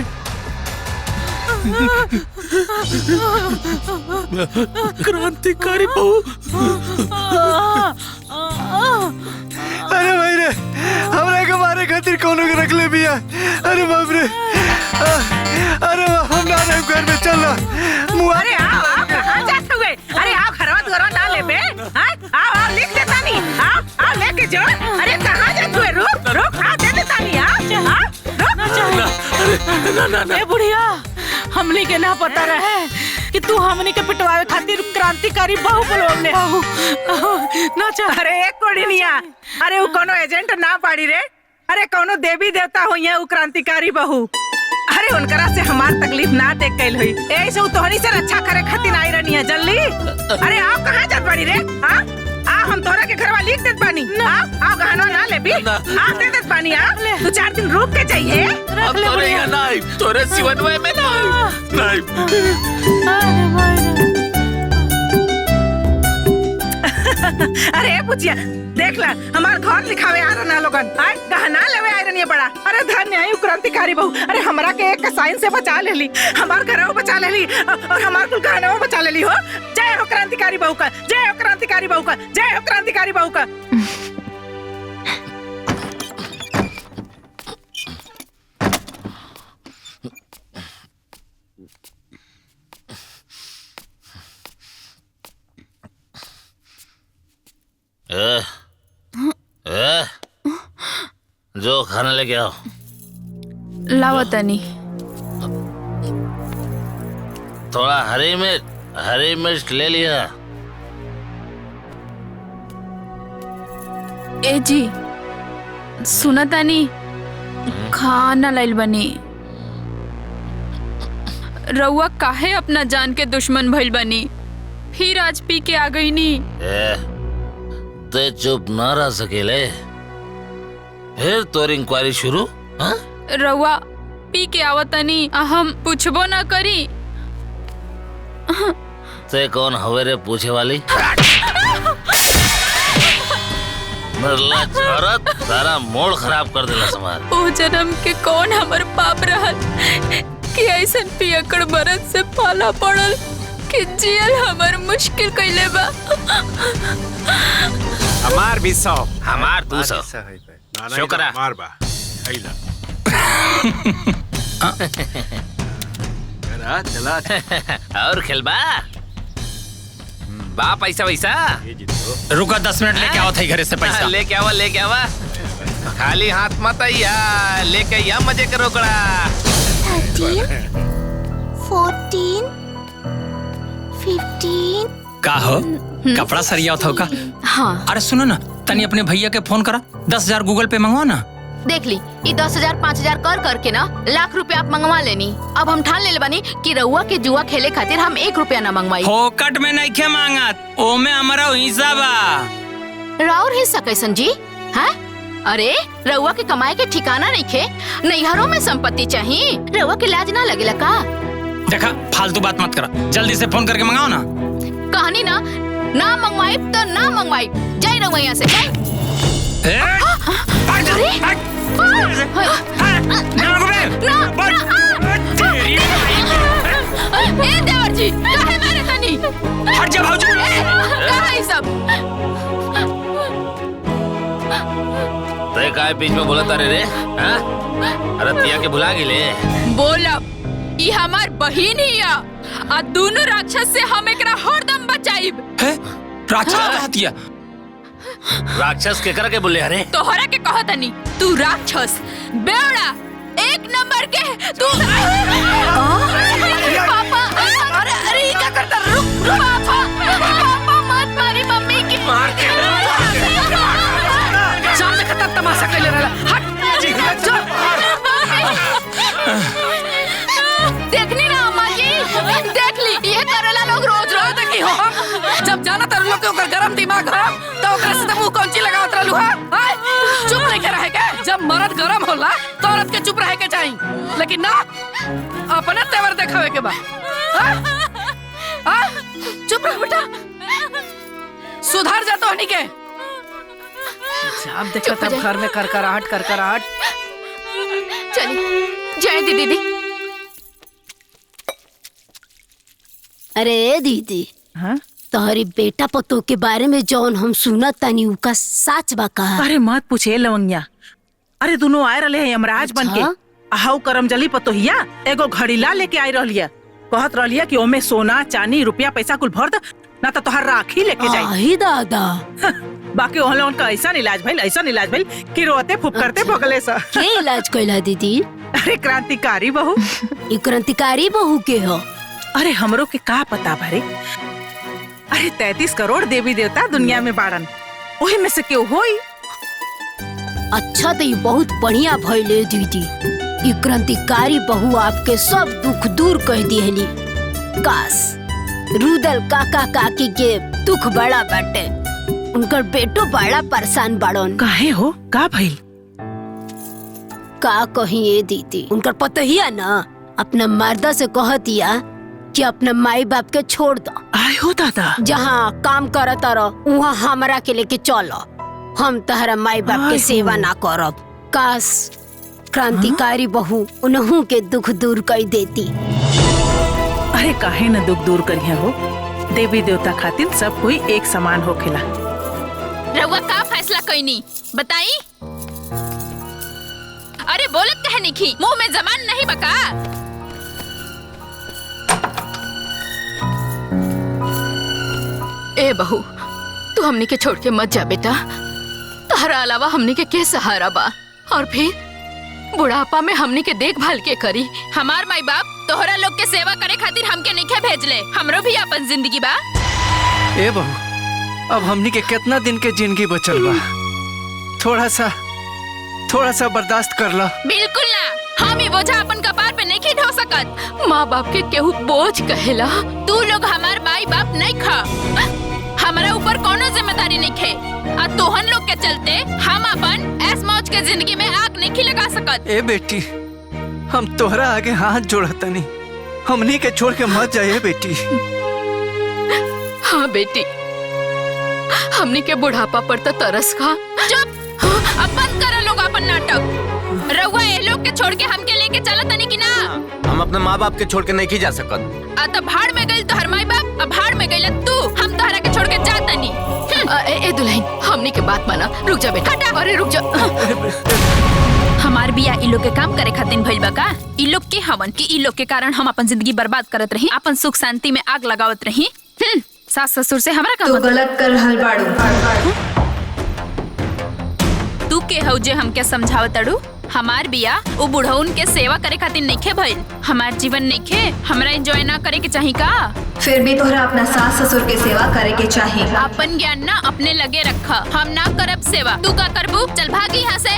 [SPEAKER 1] क्रांतिकारी बहू।
[SPEAKER 3] अरे भाई रे, हमरा के मारे खातिर कोनो के रख ले बिया। अरे बाप रे। अरे हम ना रहे घर में, चल ना।
[SPEAKER 4] अरे आओ कहाँ जाते हुए? अरे आओ घरवा दुआरवा ना ले बे। आओ लिख देता नहीं। आओ लेके जाओ। अरे कहाँ जाते हुए? रुक आओ दे देता नहीं। रुक। ए बुढ़िया, हमनी के ना पता रहे कि तू हमनी के पिटवावे खातिर क्रांतिकारी बहू बोलवले हो। ना चल। अरे एक कोड़िनिया, अरे वो कोनो एजेंट ना पाड़ी रे। अरे कोनो देवी देवता हो यहाँ क्रांतिकारी बहू। अरे उनकरा से हमार तकलीफ ना देख कैल हुई। ऐसे तोहनी से रक्षा करे खातिर आई रहनी है जल्दी। अरे आप कहाँ जात बाड़ी रे? हम तोरा के घरवा लिख देत बानी। आओ गहना ना ले भी। दे देत बानी। तू 4 दिन रुक के जाइए।
[SPEAKER 1] अब तोरे यहाँ नाई, तोरे सिवनवे में नाई।
[SPEAKER 4] अरे पूछिया देख ला, हमार घर लिखावे आ रहा लोगन। गहना लेवे आ रही है बड़ा। अरे धन्य है क्रांतिकारी बहू। अरे हमरा के एक साइन से बचा लेली, हमार घर बचा लेली और हमार कुल गहना बचा लेली हो। जय हो क्रांतिकारी बहू का, जय हो क्रांतिकारी बहू का, जय हो क्रांतिकारी बहू का।
[SPEAKER 12] जो खाना लेके आओ।
[SPEAKER 9] लावा तनी।
[SPEAKER 12] थोड़ा हरी मिर्च ले लिया।
[SPEAKER 9] ए जी सुना तानी, खाना लाइल बनी। रउआ काहे अपना जान के दुश्मन भइल बनी? फिर आज पी के आ गई नी।
[SPEAKER 12] ते चुप ना रह सकेले, फिर तोर इंक्वायरी शुरू।
[SPEAKER 9] रउआ पी के आवतनी, हम पूछबो ना करी।
[SPEAKER 12] ते कौन हवे रे पूछे वाली? मरला औरत, सारा मूड खराब कर देला समाज।
[SPEAKER 9] ओ जन्म के कौन हमर पाप रहल कि ऐसन पियकड़ बरत से पाला पड़ल कि जियल हमर मुश्किल कइले बा।
[SPEAKER 5] हमार भी 100, हमार 200। शुक्रा।
[SPEAKER 2] मार बा आइला। चला
[SPEAKER 12] और खेलबा?
[SPEAKER 1] बा पैसा वैसा
[SPEAKER 5] रुका 10 मिनट लेके आओ थे घरे से पैसा।
[SPEAKER 1] लेके आवा खाली हाथ मत आइया, लेके आइया मजे करो कड़ा।
[SPEAKER 6] 13, 14, 15।
[SPEAKER 5] का हो कपड़ा सरिया था का?
[SPEAKER 6] हाँ।
[SPEAKER 5] अरे सुनो ना, तनी अपने भैया के फोन करा, 10,000 गूगल पे मंगवा ना।
[SPEAKER 6] देख ली, ये 10,000 5,000 कर करके ना लाख रुपया आप मंगवा लेनी। अब हम ठान ले बनी कि रउआ के जुआ खेले खातिर हम 1 रुपया ना मंगवाई।
[SPEAKER 5] फोकट में नहीं खे मांगत, ओमे हमारा हिस्सा बा।
[SPEAKER 6] राउर हिस्सा कैसन जी? हैं? अरे रउआ के कमाए के ठिकाना नहीं खे, नैहरों में संपत्ति चाहिए, रउआ के लाज ना लगेला का?
[SPEAKER 5] देखा फालतू बात मत करा, जल्दी से फोन करके मंगाओ ना।
[SPEAKER 6] कहानी ना मंगवाई तो ना मंगवाई, जाई रउआ यहाँ से जाई। ए देवर जी, काहे मारे तनी?
[SPEAKER 5] हट जा भाऊजी।
[SPEAKER 6] कहाँ है सब?
[SPEAKER 12] तय काय बीच में बोला तारे रे? हाँ? अरतिया के भुला गिले।
[SPEAKER 9] बोला ई हमार बहिन ही आ, आ दोनों राक्षस से हम एकरा हरदम बचाइब।
[SPEAKER 5] राक्षस कहतिया?
[SPEAKER 12] राक्षस के कर के बोले अरे?
[SPEAKER 9] तोहरा के कहत नहीं, तू राक्षस बेवड़ा 1 नंबर के तू।
[SPEAKER 7] पापा, अरे ये क्या करता? रुक
[SPEAKER 6] पापा मत मारी मम्मी की।
[SPEAKER 7] सामने खतर तमाशा कैले रहला। हट
[SPEAKER 6] देखनी ना अम्मा जी, देख ली ये करेला लोग रोज रोज।
[SPEAKER 7] देखी हो, जब जाना तर लोग के ओकर गरम दिमाग हो तो ओकरा से मुंह कौंची लगावत रहलू हा? चुप नहीं के रहे के? जब मर्द गरम होला तो औरत के चुप रहे के चाहिए, लेकिन ना अपना तेवर देखावे के बा। चुप रह बेटा, सुधार जा तो हनी के। जब देखो तब घर में करकराहट।
[SPEAKER 6] चलिए जय दीदी।
[SPEAKER 11] अरे दीदी, तोहरी बेटा पतो के बारे में जौन हम सुनत तानी उका सच बा का?
[SPEAKER 4] अरे मत पूछे लवंगिया, अरे दोनों आए रहे हैं यमराज बन के। हाउ करमजली पतोहिया एगो घड़ीला लेके आई रहलिया, कहत रहलिया कि ओमे सोना चांदी रुपया पैसा कुल भर द, ना तो तोहर राखी लेके जाई।
[SPEAKER 11] आही दादा।
[SPEAKER 4] बाकी ओहला उनका ऐसा इलाज भइल कि रोते फुफकरते भगले सा।
[SPEAKER 11] के इलाज कैला दीदी?
[SPEAKER 4] अरे क्रांतिकारी बहू।
[SPEAKER 11] ई क्रांतिकारी बहू के हो?
[SPEAKER 4] अरे हमरो के का पता भरे। अरे 33 करोड़ देवी देवता दुनिया में बाड़न, वही में से क्यों होई?
[SPEAKER 11] अच्छा तो ये बहुत बढ़िया भइले दीदी, ये क्रांतिकारी बहू आपके सब दुख दूर कर दिहली। काश रुदल काका काकी के दुख बड़ा बाटे, उनकर बेटो बड़ा परेशान बाड़न।
[SPEAKER 4] काहे हो, का भइल?
[SPEAKER 11] का कही ये दीदी, उनकर पतोहिया ना अपना मर्दा से कहतिया कि अपना माई बाप के छोड़ दो।
[SPEAKER 4] आए हो दादा,
[SPEAKER 11] जहाँ काम करत रहो वहाँ हमरा के लेके चलो, हम तहरा माई बाप के सेवा ना करब। काश क्रांतिकारी बहू उन्हों के दुख दूर कर देती।
[SPEAKER 4] अरे काहे न दुख दूर करिया हो, देवी देवता खातिर सब कोई एक समान होखेला।
[SPEAKER 9] रउआ का फैसला कईनी बताई? अरे बोलत कहे निखी, मुंह में जबान नहीं बका।
[SPEAKER 6] ए बहू, तू हमनी के छोड़ के मत जा बेटा, तहरा अलावा हमनी के सहारा बा, और फिर बुढ़ापा में हमनी के देखभाल के करी।
[SPEAKER 9] हमार माई बाप तोहरा लोग के सेवा करे खातिर हमके नहीं भेजले, हमरो भी अपन जिंदगी बा।
[SPEAKER 3] ए बहू, अब हमनी के कितना दिन के जिंदगी बचल बा, थोड़ा सा बर्दाश्त कर ला।
[SPEAKER 9] बिल्कुल ना, हम ही बोझा अपन कपार पे नहीं ढो सकत।
[SPEAKER 6] माँ बाप के केहू बोझ कहेला।
[SPEAKER 9] तू लोग हमार माई बाप नहीं खा, हमारा ऊपर कोनो जिम्मेदारी नहीं खे, आ तोहन लोग के चलते हम अपन ऐस मौज के जिंदगी में आग नहीं लगा सकत।
[SPEAKER 3] ए बेटी, हम तोहरा आगे हाथ जोड़तनी, हमनी के छोड़ के मत जाए बेटी।
[SPEAKER 6] हाँ बेटी, हमनी के बुढ़ापा पर तो तरस खा।
[SPEAKER 9] चुप, अब बंद करो लोग अपन नाटक। रउआ ये लोग के छोड़ के हमके लेके चला तनी कि ना?
[SPEAKER 8] हम अपने माँ बाप के छोड़ के नहीं जा सकत।
[SPEAKER 9] आ तब भाड़ में गइल तोहर माई बाप, अब भाड़ में गइल तू, हम तोहरा के छोड़ के जा तनी।
[SPEAKER 6] ए दुल्हन, हमनी के बात माना, रुक जा बेटा। अरे रुक जा।
[SPEAKER 9] हमार बिया इ लोग के काम करे खातिर भइल बा का? इ लोग के हवन कि इ लोग के कारण हम अपन जिंदगी बर्बाद करत रही, अपन सुख शांति में आग लगावत रही। सास ससुर से हमरा का
[SPEAKER 6] तू गलत कर रहल बाड़ू।
[SPEAKER 9] तू के हौ जे हमके समझावत अड़ू? हमार बिया वो बुढ़उन के सेवा करे खातिर नइखे भइल। हमार जीवन नइखे हमरा एंजॉय ना करे के चाही का?
[SPEAKER 6] फिर भी तोहरा अपना सास ससुर के सेवा करे के चाही।
[SPEAKER 9] अपन ज्ञान ना अपने लगे रखा। हम ना करब सेवा, तू का करबू? चल भागी यहाँ से।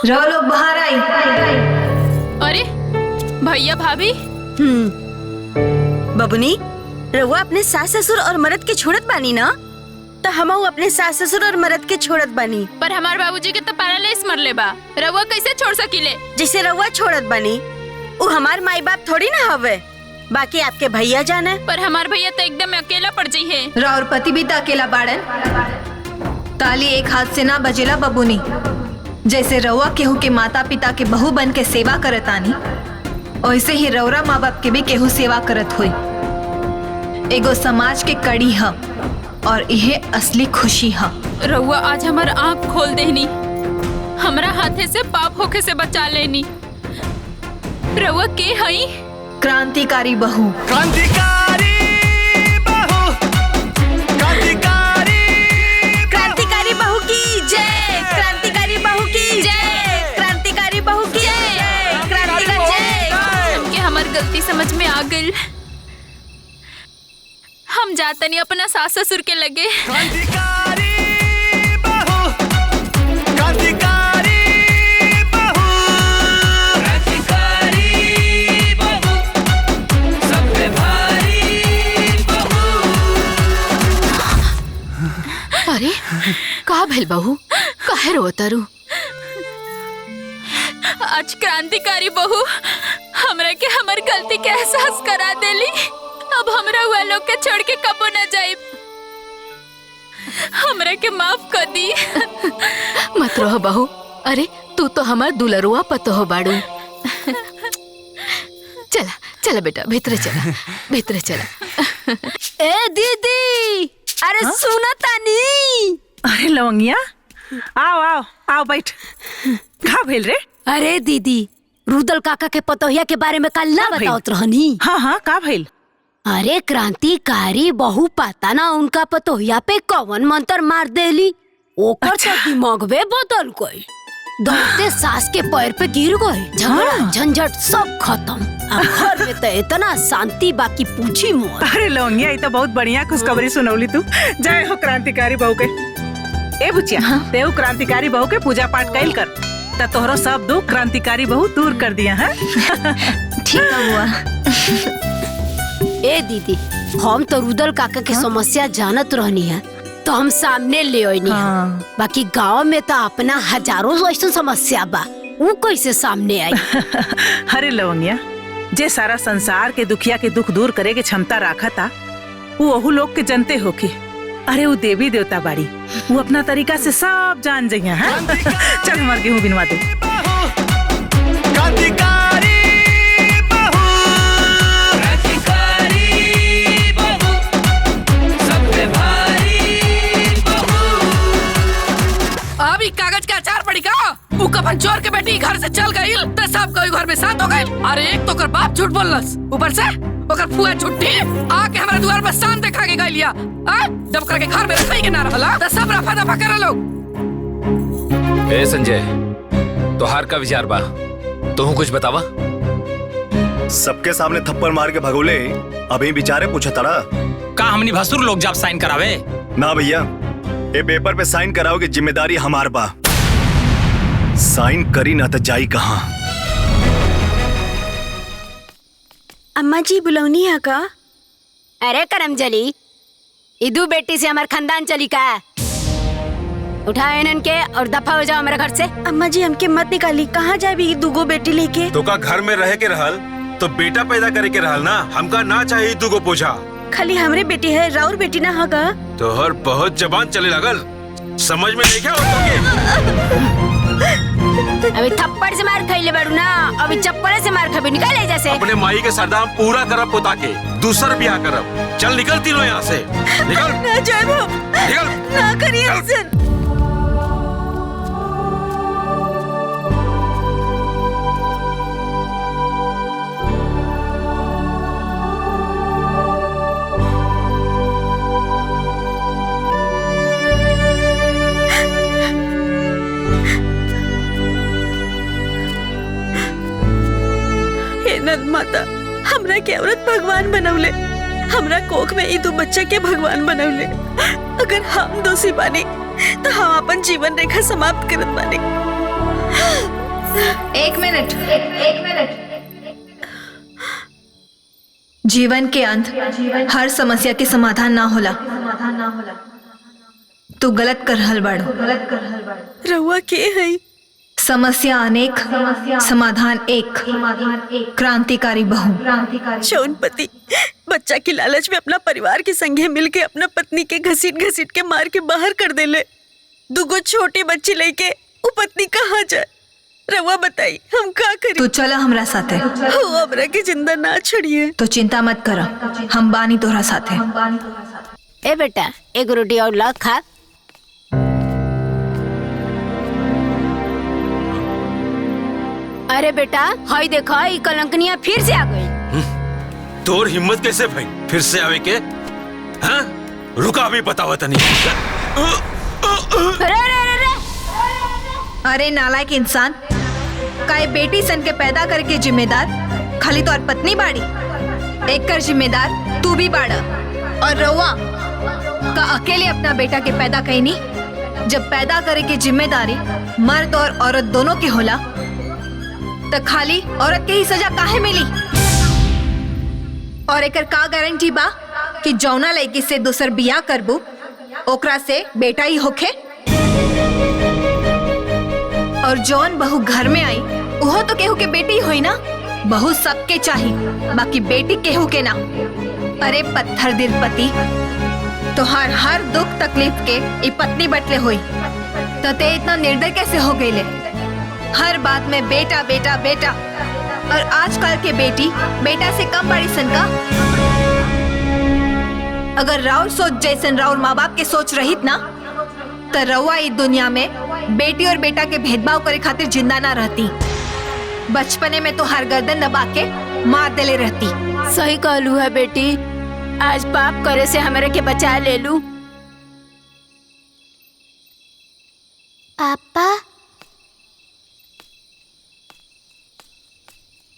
[SPEAKER 6] रहो लोग बाहर आई।
[SPEAKER 9] अरे भैया भाभी।
[SPEAKER 10] बबुनी, रउआ अपने सास ससुर और मर्द के छोड़त बानी ना? तो हमहू अपने सास ससुर और मर्द के छोड़त बानी।
[SPEAKER 9] पर हमार बाबूजी के तो पैरालिसिस मरले बा, रउआ कैसे छोड़ सकीले?
[SPEAKER 10] जैसे रउआ छोड़त बानी, वो हमार माई बाप थोड़ी ना हवे। बाकी आपके भैया जाने।
[SPEAKER 9] पर हमार भैया तो एकदम अकेला पड़ जाई है।
[SPEAKER 6] राउर पति भी तो अकेला बाड़न। ताली एक हाथ से ना बजेला बबुनी। जैसे रउआ केहू के माता पिता के बहू बन के सेवा करतानी, वैसे ही रउरा माँ बाप के भी केहू सेवा करत हुई। एगो समाज के कड़ी ह और यह असली खुशी है।
[SPEAKER 9] रउआ आज हमार आँख खोल देनी, हमरा हाथे से पाप होके से बचा लेनी। रउआ के हई?
[SPEAKER 6] क्रांतिकारी बहू।
[SPEAKER 8] क्रांतिकारी बहू, क्रांतिकारी
[SPEAKER 10] क्रांतिकारी बहू की जय, क्रांतिकारी बहू की जय, क्रांतिकारी बहू की जय, क्रांतिकारी जय।
[SPEAKER 9] हमके हमार गलती समझ में आ गई। हम जाता नहीं अपना सास ससुर के लगे।
[SPEAKER 8] क्रांतिकारी बहू, क्रांतिकारी बहू, क्रांतिकारी बहू, सब पे भारी बहू।
[SPEAKER 6] अरे का भेल बहू, काहे रोतारू?
[SPEAKER 9] आज क्रांतिकारी बहू हमरा के हमार गलती के एहसास करा देली। अब हमरा हुआ लोग के छोड़ के कबो न जाइब। हमरा के माफ कर दी।
[SPEAKER 6] मत रहो बहू। अरे तू तो हमार दुलरुआ पतो हो बाड़ू। चला चला बेटा, भीतर चला, भीतर चला।
[SPEAKER 10] ए दीदी, अरे सुना तानी।
[SPEAKER 4] अरे लवंगिया, आओ आओ आओ बैठ। का भेल रे?
[SPEAKER 11] अरे दीदी, रुदल काका के पतोहिया के बारे में कल ना बताओत रहनी।
[SPEAKER 4] हाँ हाँ, का भेल?
[SPEAKER 11] अरे क्रांतिकारी बहू पता ना उनका पतोहिया पे कौन मंत्र मार देली। ओकर तो दिमागवे बदल गई। दौड़ते सास के पैर पे गिर गए। झगड़ा झंझट सब खत्म। अब घर में तो इतना शांति बाकी पूछी मोर।
[SPEAKER 4] अरे लवंगिया, ये तो बहुत बढ़िया खुशखबरी सुनौली तू। जय हो क्रांतिकारी बहू के। ए बुचिया, तेऊ क्रांतिकारी बहू के पूजा पाठ कैल कर, तो तोहरो सब दुख क्रांतिकारी बहू दूर कर दिया है।
[SPEAKER 6] ठीक हुआ।
[SPEAKER 11] ए दीदी, हम तो रुदल काका की समस्या जानत रहनी है, तो हम सामने ले आईनी है। बाकी गांव में तो अपना हजारों ऐसी समस्या बा, वो कैसे सामने आई?
[SPEAKER 4] अरे लवंगिया, जे सारा संसार के दुखिया के दुख दूर करे के क्षमता रखा था, वो ओहू लोग के जनते होके। अरे वो देवी देवता बाड़ी, वो अपना तरीका से सब जान जाइए। चल हमार गेहूं बिनवा दे।
[SPEAKER 8] क्रांतिकारी बहू, क्रांतिकारी बहू, सब पे भारी बहू।
[SPEAKER 7] अब ई कागज का अचार पड़ी का? ऊ कफन चोर के बेटी घर से चल गई, तो सब कोई घर में साथ हो गए। अरे एक तो कर बाप झूठ बोलस, ऊपर से ओकर फुआ झूठी आके हमारे द्वार पर शान देखा के गइलिया। जब करके घर में रखई के ना रहला, तो सब रफा दफा कर लोग।
[SPEAKER 1] ए संजय, तोहार का विचार बा? तू कुछ बतावा।
[SPEAKER 8] सबके सामने थप्पड़ मार के भगोले, अभी विचारे पूछा तड़ा
[SPEAKER 5] का हमनी भसुर लोग जब साइन करावे?
[SPEAKER 8] ना भैया, ये पेपर पे साइन कराओगे जिम्मेदारी हमार बा। साइन करी ना तो जाई कहाँ।
[SPEAKER 10] अम्मा जी बुलौनी है का?
[SPEAKER 11] अरे करमजली, इदू बेटी से हमार खानदान चली का? उठाओ इनन के और दफा हो जाओ मेरे घर से।
[SPEAKER 10] अम्मा जी हमके मत निकाली, कहाँ जाए भी दूगो बेटी लेके?
[SPEAKER 2] तो का घर में रह के रहल तो बेटा पैदा करे के रहल ना। हमका ना चाहिए तू को पूछा।
[SPEAKER 10] खाली हमरे बेटी है, राउर बेटी ना होगा।
[SPEAKER 2] तो हर बहुत जबान चले लगल, समझ में नहीं क्या होता?
[SPEAKER 11] अभी थप्पड़ से मार खइले बाड़ू ना, अभी चप्पल से मार खबे। निकाल ले जैसे।
[SPEAKER 2] अपने माई के सरदाम पूरा करब पोता के, दूसर ब्याह करब। चल निकल तीनों यहाँ से, निकल।
[SPEAKER 10] ना जाए
[SPEAKER 2] निकल,
[SPEAKER 10] ना करिए ऐसे।
[SPEAKER 13] नंद माता हमरा के औरत भगवान बनौले, हमरा कोख में ई दो बच्चा के भगवान बनौले। अगर हम दोषी बानी तो हम अपन जीवन रेखा समाप्त करत बानी।
[SPEAKER 6] एक मिनट। जीवन के अंत हर समस्या के समाधान ना होला। तू गलत कर रहल बाड़ू।
[SPEAKER 13] रउआ के है?
[SPEAKER 6] समस्या अनेक, समाधान एक। क्रांतिकारी बहू।
[SPEAKER 13] चौनपति बच्चा की लालच में अपना परिवार के संगे मिलके अपना पत्नी के घसीट घसीट के मार के बाहर कर देले। दुगो छोटी बच्ची लेके वो पत्नी कहाँ जाए? रउआ बताई हम का करी?
[SPEAKER 6] तू चला हमरा साथे।
[SPEAKER 13] हो हमरा के जिंदा ना छोड़िए।
[SPEAKER 6] तो चिंता मत कर, हम बानी तोहरा साथे।
[SPEAKER 11] ए बेटा एक रोटी और ला खा। अरे बेटा हाय देखा ई कलंकनिया फिर से आ गई।
[SPEAKER 2] तोर हिम्मत कैसे भाई फिर से आवे के? हाँ? रुका भी बतावा तनी।
[SPEAKER 6] अरे नालायक इंसान, काहे बेटी सन के पैदा करके जिम्मेदार खाली तोर पत्नी बाड़ी? एक कर जिम्मेदार तू भी बाड़ा। और रउआ का अकेले अपना बेटा के पैदा कईनी? जब पैदा करे के जिम्मेदारी मर्द और औरत दोनों के होला तो खाली औरत के ही सजा काहे मिली? और एकर का गारंटी बा कि जौना लड़की से दूसर बियाह करबू ओकरा से बेटा ही होखे? और जौन बहू घर में आई वो तो केहू के बेटी होई ना। बहू सबके चाही, बाकी बेटी केहू के ना। अरे पत्थर दिल पति, तो हर दुख तकलीफ के ई पत्नी बटले होई तो ते इतना निर्दय कैसे हो गईले? हर बात में बेटा बेटा बेटा। और आजकल के बेटी बेटा से कम बड़ी सन का? अगर राउर सोच जैसन राउर माँ बाप के सोच रहित ना तो रउआ इस दुनिया में बेटी और बेटा के भेदभाव करे खातिर जिंदा ना रहती। बचपने में तो हर गर्दन दबा के मार देले रहती।
[SPEAKER 11] सही कहलू है बेटी, आज पाप करे से हमरे के बचा ले लू।
[SPEAKER 6] पापा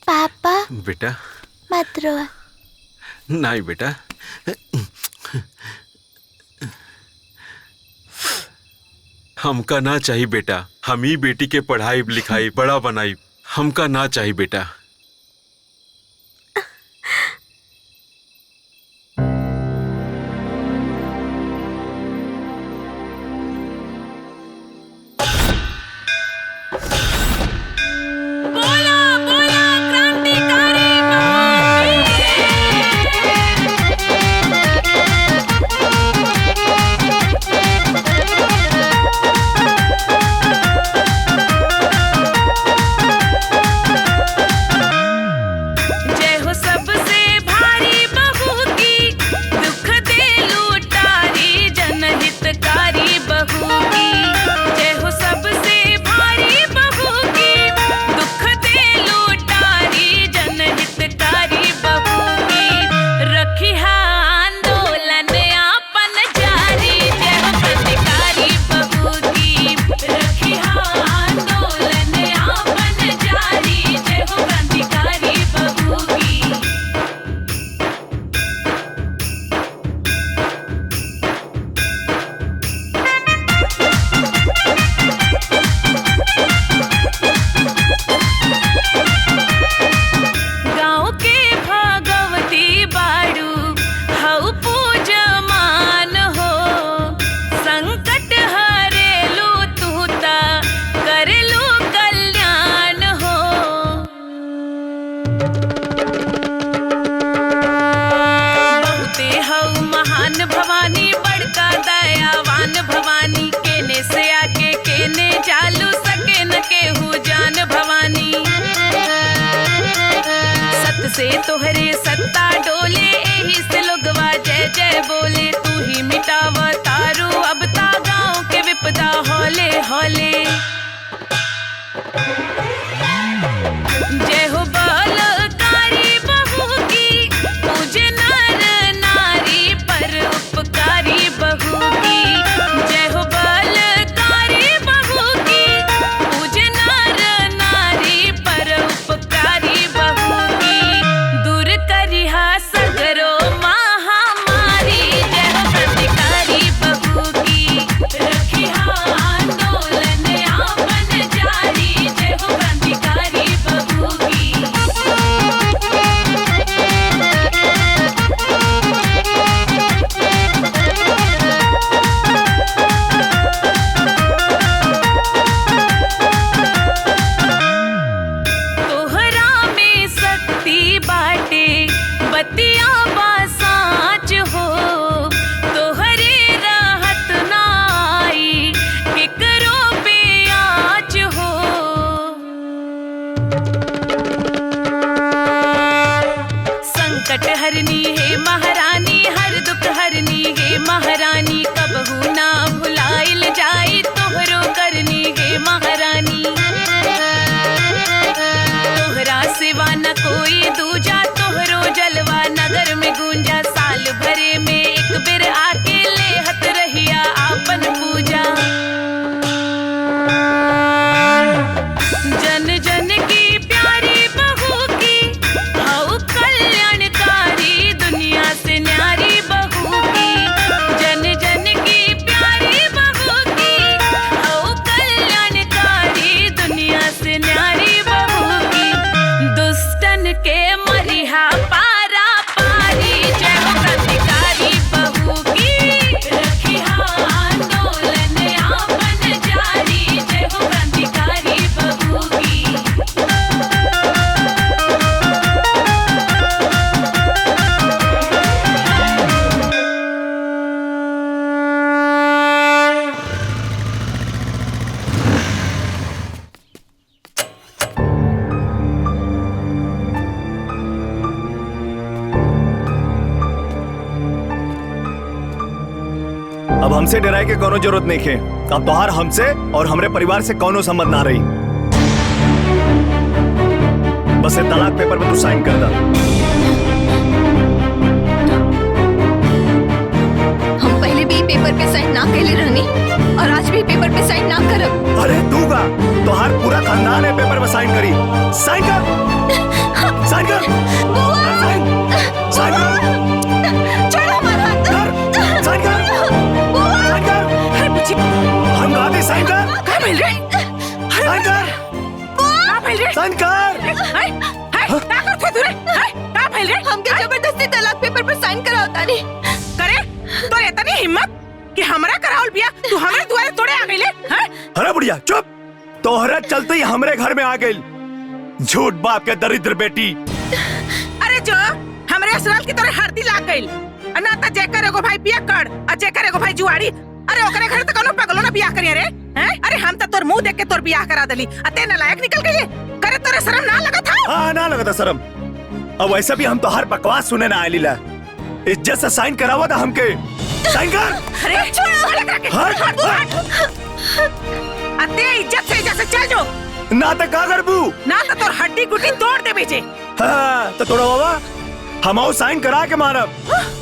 [SPEAKER 6] पापा
[SPEAKER 2] बेटा
[SPEAKER 6] मत रो।
[SPEAKER 2] नहीं बेटा, हमका ना चाहिए बेटा। हम ही बेटी के पढ़ाई लिखाई बड़ा बनाई, हमका ना चाहिए बेटा।
[SPEAKER 4] से तोहरे सत्ता डोले, एही से लोगवा जय जय बोले। तू ही मिटाव तारू अब ता गाँव के विपदा हौले हौले। जय हो बलकारी बहू की, पूजे नर नारी पर उपकारी बहू की। जय हो बलकारी बहू की, पूजे नर नारी पर उपकारी बहू की।
[SPEAKER 14] संकट हरनी है महारानी, हर दुख हरनी है महारानी, कबहू ना भुलाइल जाई तोहरो करनी है महारानी। तोहरा सिवा न कोई दूजा, तोहरो जलवा नगर में गूंजा, साल भरे में एक बेर आके लेहत रहिया आपन पूजा। जन जन की प्यारी बहू की हऊ कल्याणकारी, दुनिया से न्यारी बहू की। जन जन की प्यारी बहू की हऊ कल्याणकारी, दुनिया से न्यारी बहू की। दुष्टन के मरिहा पारा पारी, जय हो क्रांतिकारी बहू की। रखिहा आंदोलन आपन जारी, जय हो क्रांतिकारी बहू की।
[SPEAKER 8] अब हमसे डराए के कोनो जरूरत नहीं है। अब तोहार हमसे और हमरे परिवार से कोनो संबंध ना रही। बस ये तलाक पेपर में तू साइन कर दा।
[SPEAKER 6] हम पहले भी पेपर पे साइन ना कैले रहनी और आज भी पेपर पे साइन ना करब।
[SPEAKER 8] अरे तू का तोहार पूरा खानदान है पेपर में साइन करी। साइन कर, साइन कर, साइन, साइन कर।
[SPEAKER 6] छोड़ो हमारा हाथ।
[SPEAKER 8] साइन कर, साइन कर।
[SPEAKER 4] अरे बुच्ची,
[SPEAKER 8] हम गाते साइन कर।
[SPEAKER 4] क्या मिल रहा है?
[SPEAKER 8] साइन कर,
[SPEAKER 4] क्या मिल रहा है?
[SPEAKER 8] साइन कर।
[SPEAKER 4] क्या करते तू रे? क्या मिल रहा है?
[SPEAKER 6] हमके जबरदस्ती तलाक पेपर पर साइन करावता नहीं।
[SPEAKER 4] करे तो इतनी हिम्मत कि हमरा करावल बिया तू हमरे द्वारे तोड़े आ गइले? हैं?
[SPEAKER 8] अरे बुढ़िया चुप। तोहरा चलते ही हमरे घर में आ गई झूठ बाप के दरिद्र बेटी।
[SPEAKER 4] अरे जो हमरे असराल की तरह हरदी लाग गइल। ना त जेकर एगो भाई बिया कर आ जेकर एगो भाई जुआड़ी। अरे ओकरे घर त कोनो पगलो ना बियाह करिया रे। हैं? अरे हम त तोर मुंह देख के तोर बियाह करा देली। अते नालायक निकल गइले। करे तोरे शर्म ना लगा था?
[SPEAKER 8] हाँ ना लगा था शर्म। अब वैसे भी हम तो हर बकवास सुने ना आइली ला। इज्जत से साइन करावा था हमके। साइन कर।
[SPEAKER 4] अरे छोड़ो अलग रख के।
[SPEAKER 8] हट।
[SPEAKER 4] अते इज्जत से चल जो।
[SPEAKER 8] ना त का करबू?
[SPEAKER 4] ना त तोर हड्डी गुड्डी तोड़ दे बेचे।
[SPEAKER 8] हाँ तो तोड़ा बाबा हम आओ साइन करा के मारब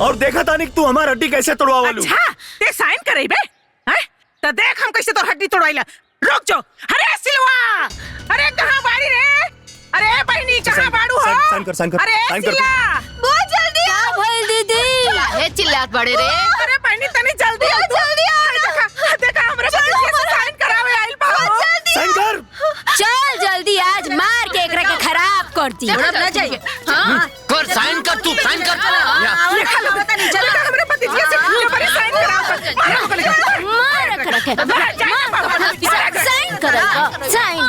[SPEAKER 8] और देखा तानिक तू हमार हड्डी कैसे तोड़वा लू।
[SPEAKER 4] अच्छा ते साइन करई बे? हैं? तो देख हम कैसे तोर हड्डी तोड़ाइला। रुक जो। अरे सिलवा, अरे कहां बाड़ी रे? अरे बहनी कहां बाड़ू हो?
[SPEAKER 8] साइन कर, साइन कर।
[SPEAKER 4] अरे
[SPEAKER 8] साइन कर
[SPEAKER 4] सिला, बहुत जल्दी आ भाई दीदी।
[SPEAKER 6] है चिल्लात बड़े रे।
[SPEAKER 4] अरे बहनी तनी जल्दी आ, जल्दी आ। देखा हमरे पति से साइन करावे आइल बा।
[SPEAKER 8] साइन कर।
[SPEAKER 11] चल जल्दी आज मार के एकरा के खराब करती।
[SPEAKER 13] ना जाइए।
[SPEAKER 11] हां
[SPEAKER 12] कर साइन कर, तू साइन कर।
[SPEAKER 4] देखा लो पता नहीं चला हमरे पति से जबरी साइन कराव।
[SPEAKER 11] मार एकरा के साइन करेगा। साइन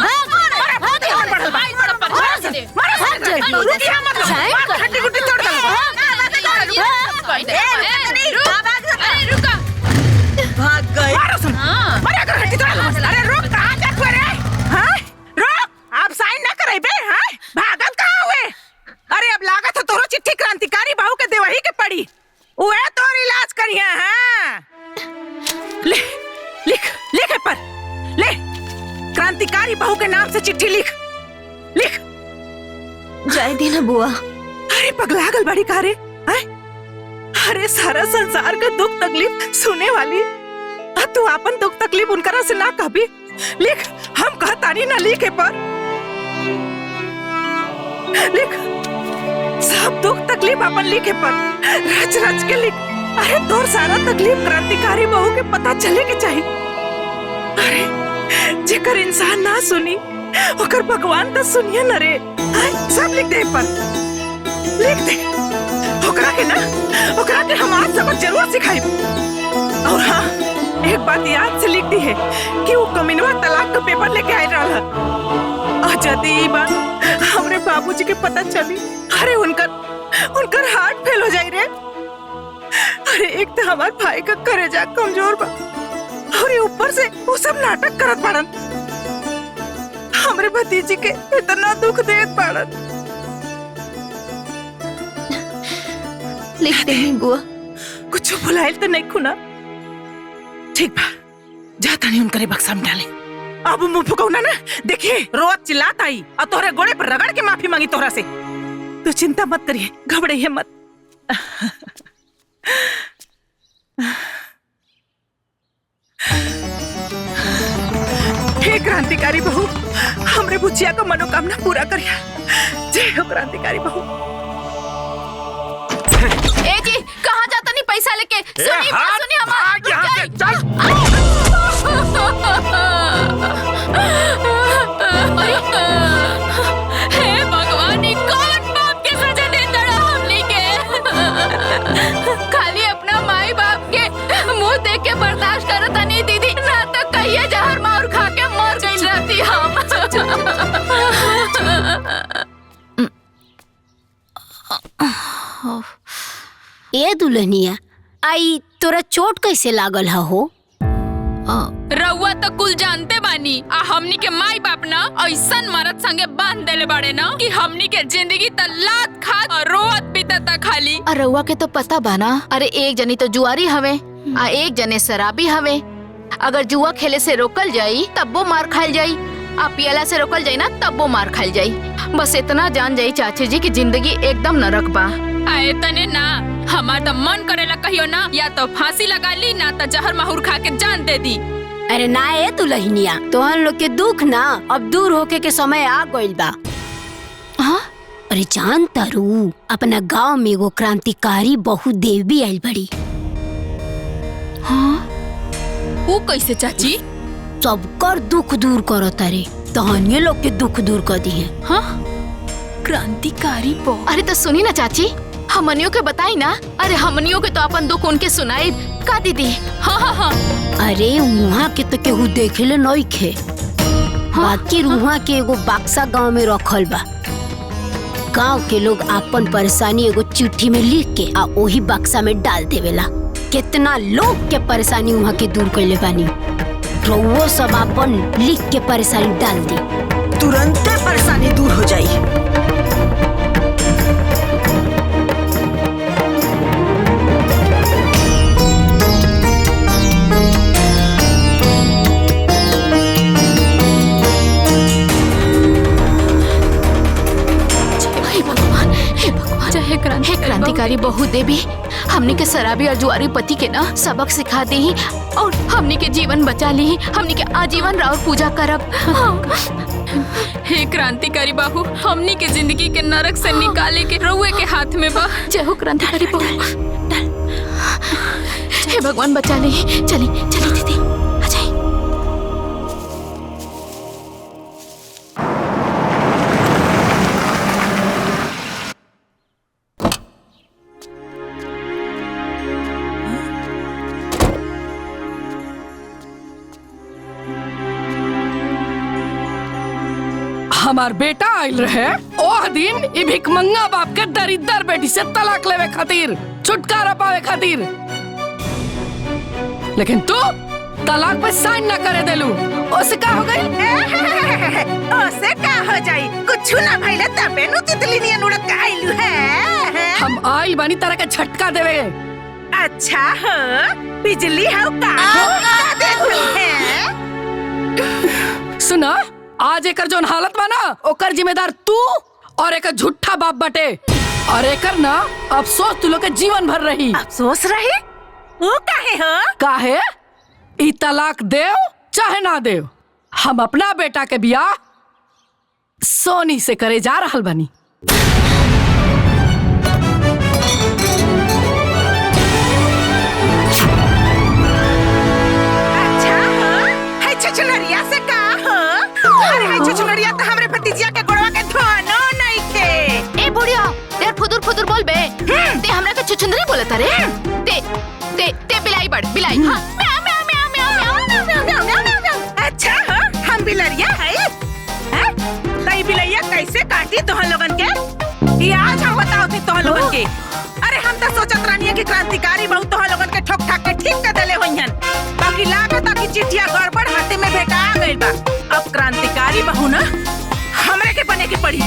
[SPEAKER 4] हड्डी गुड्डी तोड़ दे।
[SPEAKER 13] भाग गए।
[SPEAKER 4] अरे रुक, कहाँ जा तू रे? हाँ? रुक, आप साइन ना करे बे। हाँ? भागत कहाँ हुए? अरे अब लागत है तोरो चिट्ठी क्रांतिकारी बहू के देवही के पड़ी। उहे तोर इलाज करिया। हाँ? ले, लिख पर, ले। क्रांतिकारी बहू के नाम से चिट्ठी लिख।
[SPEAKER 6] जाए देना बुआ।
[SPEAKER 4] अरे पगला गल बड़ी कारे। अरे सारा संसार का दुख तकलीफ सुने वाली अब तू अपन दुख तकलीफ उनकरा से ना कहबी। लिख, हम कहतानी ना लिखे पर लिख। सब दुख तकलीफ अपन लिखे पर रच रच के लिख। अरे तोर सारा तकलीफ क्रांतिकारी बहू के पता चले के चाहिए। अरे जेकर इंसान ना सुनी ओकर भगवान तो सुनिए न रे। सब लिख दे पर, लिख दे। ओकरा के हम आज सबक जरूर सिखाई। और हाँ, एक बात याद से लिख दी है कि वो कमीनवा तलाक का पेपर लेके आए रहा। यदि ये बात हमरे बाबूजी के पता चली, अरे उनकर हार्ट फेल हो जाई रे। अरे एक तो हमार भाई का करेजा कमजोर बा और ये ऊपर से वो सब नाटक करत बाड़न। हमरे भतीजी के इतना दुख देत बाड़न।
[SPEAKER 6] लिख देनी बुआ।
[SPEAKER 4] कुछ भुलाइल तो नहीं खुना। ठीक बा, जाता नहीं उनकरे बक्सा में डाले। अब मुंह फुकौना ना, देखिए रोज चिल्लात आई और तोहरे गोड़े पर रगड़ के माफी मांगी तोहरा से। तू चिंता मत करिए, घबराइए मत। हे क्रांतिकारी बहू, हमरे बुचिया को मनोकामना पूरा करिया। जय हो क्रांतिकारी बहू।
[SPEAKER 6] ए जी, कहाँ जाता नहीं पैसा लेके? सुनी
[SPEAKER 8] भाग यहाँ से, चल।
[SPEAKER 6] हे भगवान, ई कौन बाप के सजा देता रहा हमनी के? खाली अपना माई बाप के मुंह देख के बर्दाश्त करता नहीं दीदी, ना तो कहिए जहर मार खा के मर गई रहती हम।
[SPEAKER 11] ए दुल्हनिया, आई तोरा चोट कैसे लागल हो?
[SPEAKER 9] रउआ तो कुल जानते बानी, आ हमनी के माई बाप ना ऐसन मरद संगे बांध देले बाड़े ना कि हमनी के जिंदगी त लात खा और रोत बीतता खाली।
[SPEAKER 6] और रउआ के तो पता बाना, अरे एक जनी तो जुआरी हवे आ एक जने शराबी हवे। अगर जुआ खेले से रोकल जाई तब वो मार खाल जाई, आ पियला से रोकल जाई ना तब वो मार खाल जाई। बस इतना जान जाई चाची जी की जिंदगी एकदम नरक बा।
[SPEAKER 9] आए तने ना, हमार तो मन करेला कहियो ना, या तो फांसी लगा ली ना तो जहर माहुर खा के जान दे दी।
[SPEAKER 11] अरे ना ए दुल्हनिया, तोहन लोग के दुख ना अब दूर होके के समय आ गइल बा।
[SPEAKER 6] हाँ?
[SPEAKER 11] अरे जान तारू, अपना गांव में एगो क्रांतिकारी बहु देवी आइल बड़ी।
[SPEAKER 6] हाँ?
[SPEAKER 9] वो कैसे चाची?
[SPEAKER 11] सबकर दुख दूर करो तारे, तहनिए लोग के दुख दूर कर दी है।
[SPEAKER 6] हाँ? क्रांतिकारी बहु। अरे तो सुनी ना चाची, हमनियों के बताई ना। अरे हमनियों के तो अपन दुख उनके सुनाई का दीदी। हाँ हाँ हाँ।
[SPEAKER 11] अरे वहाँ के तो केहू देखेले नहीं खे। बाकी वहाँ के एगो बक्सा गांव में रखल बा। गांव के लोग अपन परेशानी एगो चिट्ठी में लिख के आ वही बक्सा में डाल देवेला। कितना लोग के परेशानी वहाँ के दूर कैले बानी। रउओ सब अपन लिख के परेशानी डाल दी,
[SPEAKER 4] तुरंत परेशानी दूर हो जाई।
[SPEAKER 6] हे क्रांतिकारी बहु देवी, हमनी के शराबी और जुआरी पति के ना सबक सिखा दी और हमनी के जीवन बचा ली। हमनी के आजीवन राउर पूजा करब।
[SPEAKER 9] हे क्रांतिकारी बाहू, हमनी के जिंदगी के नरक से निकाले के रउए के हाथ में बा।
[SPEAKER 6] जय हो क्रांतिकारी बहु। हे भगवान बचा ली। चली चली दीदी, आ जाइए।
[SPEAKER 7] हमार बेटा आयल रहे ओह दिन ई भिखमंगा बाप के दरिद्र बेटी से तलाक लेवे खातिर, छुटकारा पावे खातिर। लेकिन तू तलाक पे साइन न करे देलू। ओसे का हो गई?
[SPEAKER 4] ओसे का हो जाई? कुछ ना भइले तबे नु तितली नियन उड़त के आइलू है।
[SPEAKER 7] हम आइल बानी तरह के झटका देवे।
[SPEAKER 4] अच्छा हो, बिजली हो का देत है।
[SPEAKER 7] सुना, आज एकर जोन हालत बा ना, ओकर जिम्मेदार तू और एक झूठा बाप बटे। और एकर ना अफसोस तू लोग के जीवन भर रही।
[SPEAKER 4] अफसोस रही? वो काहे हो?
[SPEAKER 7] काहे? ई तलाक देव चाहे ना देव, हम अपना बेटा के बियाह सोनी से करे जा रहल बनी।
[SPEAKER 4] अच्छा हो, है छछलरिया से का हो? अरे है छछलरिया तो हमरे भतीजिया के गोड़वा के धोनो नहीं के।
[SPEAKER 6] ए बुढ़िया, देर फुदुर फुदुर बोल बे। ते हमरा के छुछुंदरी बोलत रे। ते बिलाई बड़ बिलाई। हां, म्याऊ म्याऊ म्याऊ म्याऊ म्याऊ म्याऊ म्याऊ म्याऊ।
[SPEAKER 4] अच्छा हो, हम बिलरिया है? हैं? तई बिलैया कैसे काटी तोहन लोगन के? ये आज हम बताओ थी तोहन लोगन के। अरे हम तो सोचत रहनी कि क्रांतिकारी बहु तोहन लोगन के ठोक ठाक के ठीक कर देले होइहन। बाकी लागत कि चिट्ठिया गड़बड़ हाथे में भेटा गइल बा। अब क्रांतिकारी बहु ना हमरे के बने के पड़ी।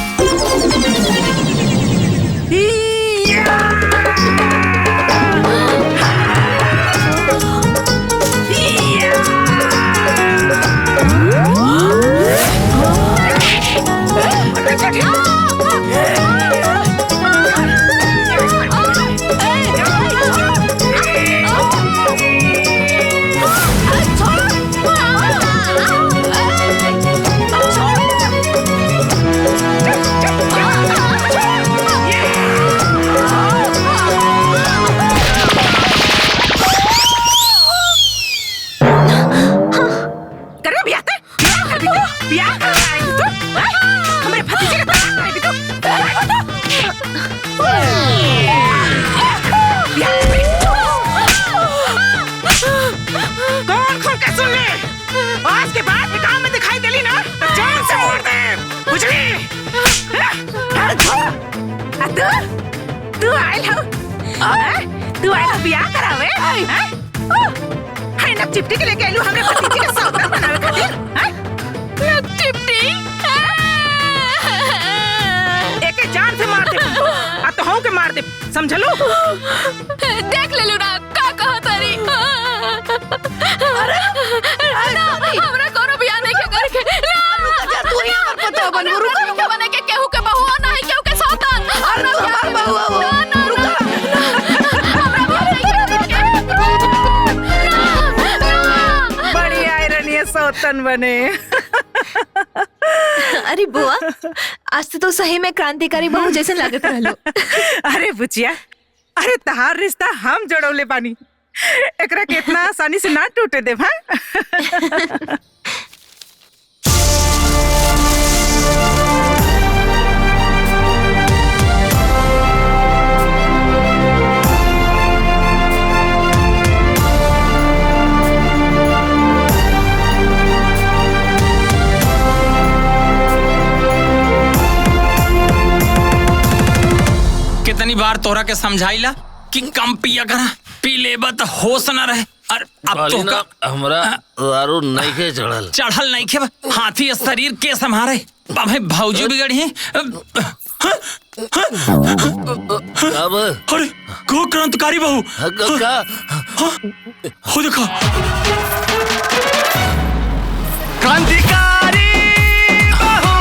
[SPEAKER 4] तू आयल हो तू आयल बियाह करावे हाय नक चिपटी के लेके आइलू हमरे भतीजी के सौदा बनावे खातिर नक चिपटी एके जान से मार दे आ तो हूं के मार दे समझलो
[SPEAKER 9] देख ले लो ना का कहा तारी अरे हमरा कोनो बियाह नहीं के करके
[SPEAKER 7] तू ही हमर पता बनू रुक
[SPEAKER 9] के बने के केहू के बहू नहीं केहू के सौतन
[SPEAKER 7] अरे हमर बहू
[SPEAKER 4] बड़ी आयरन ये सौतन बने
[SPEAKER 6] अरे बुआ आज तो सही में क्रांतिकारी बहू जैसे लागत रहलो।
[SPEAKER 4] अरे बुचिया अरे तहार रिश्ता हम जोड़ौले बानी एकरा के इतना आसानी से ना टूटे देब हां।
[SPEAKER 5] कितनी बार तोरा के समझाइला कि कम पिया करा पी लेबा त होश न रहे। और अब तो का
[SPEAKER 12] हमरा दारू नहीं के
[SPEAKER 5] चढ़ल नहीं के हाथी शरीर के संभारे भाई भौजी बिगड़ी है।
[SPEAKER 12] अब
[SPEAKER 5] अरे को क्रांतिकारी बहू
[SPEAKER 12] का
[SPEAKER 5] हो देखो
[SPEAKER 8] क्रांतिकारी बहू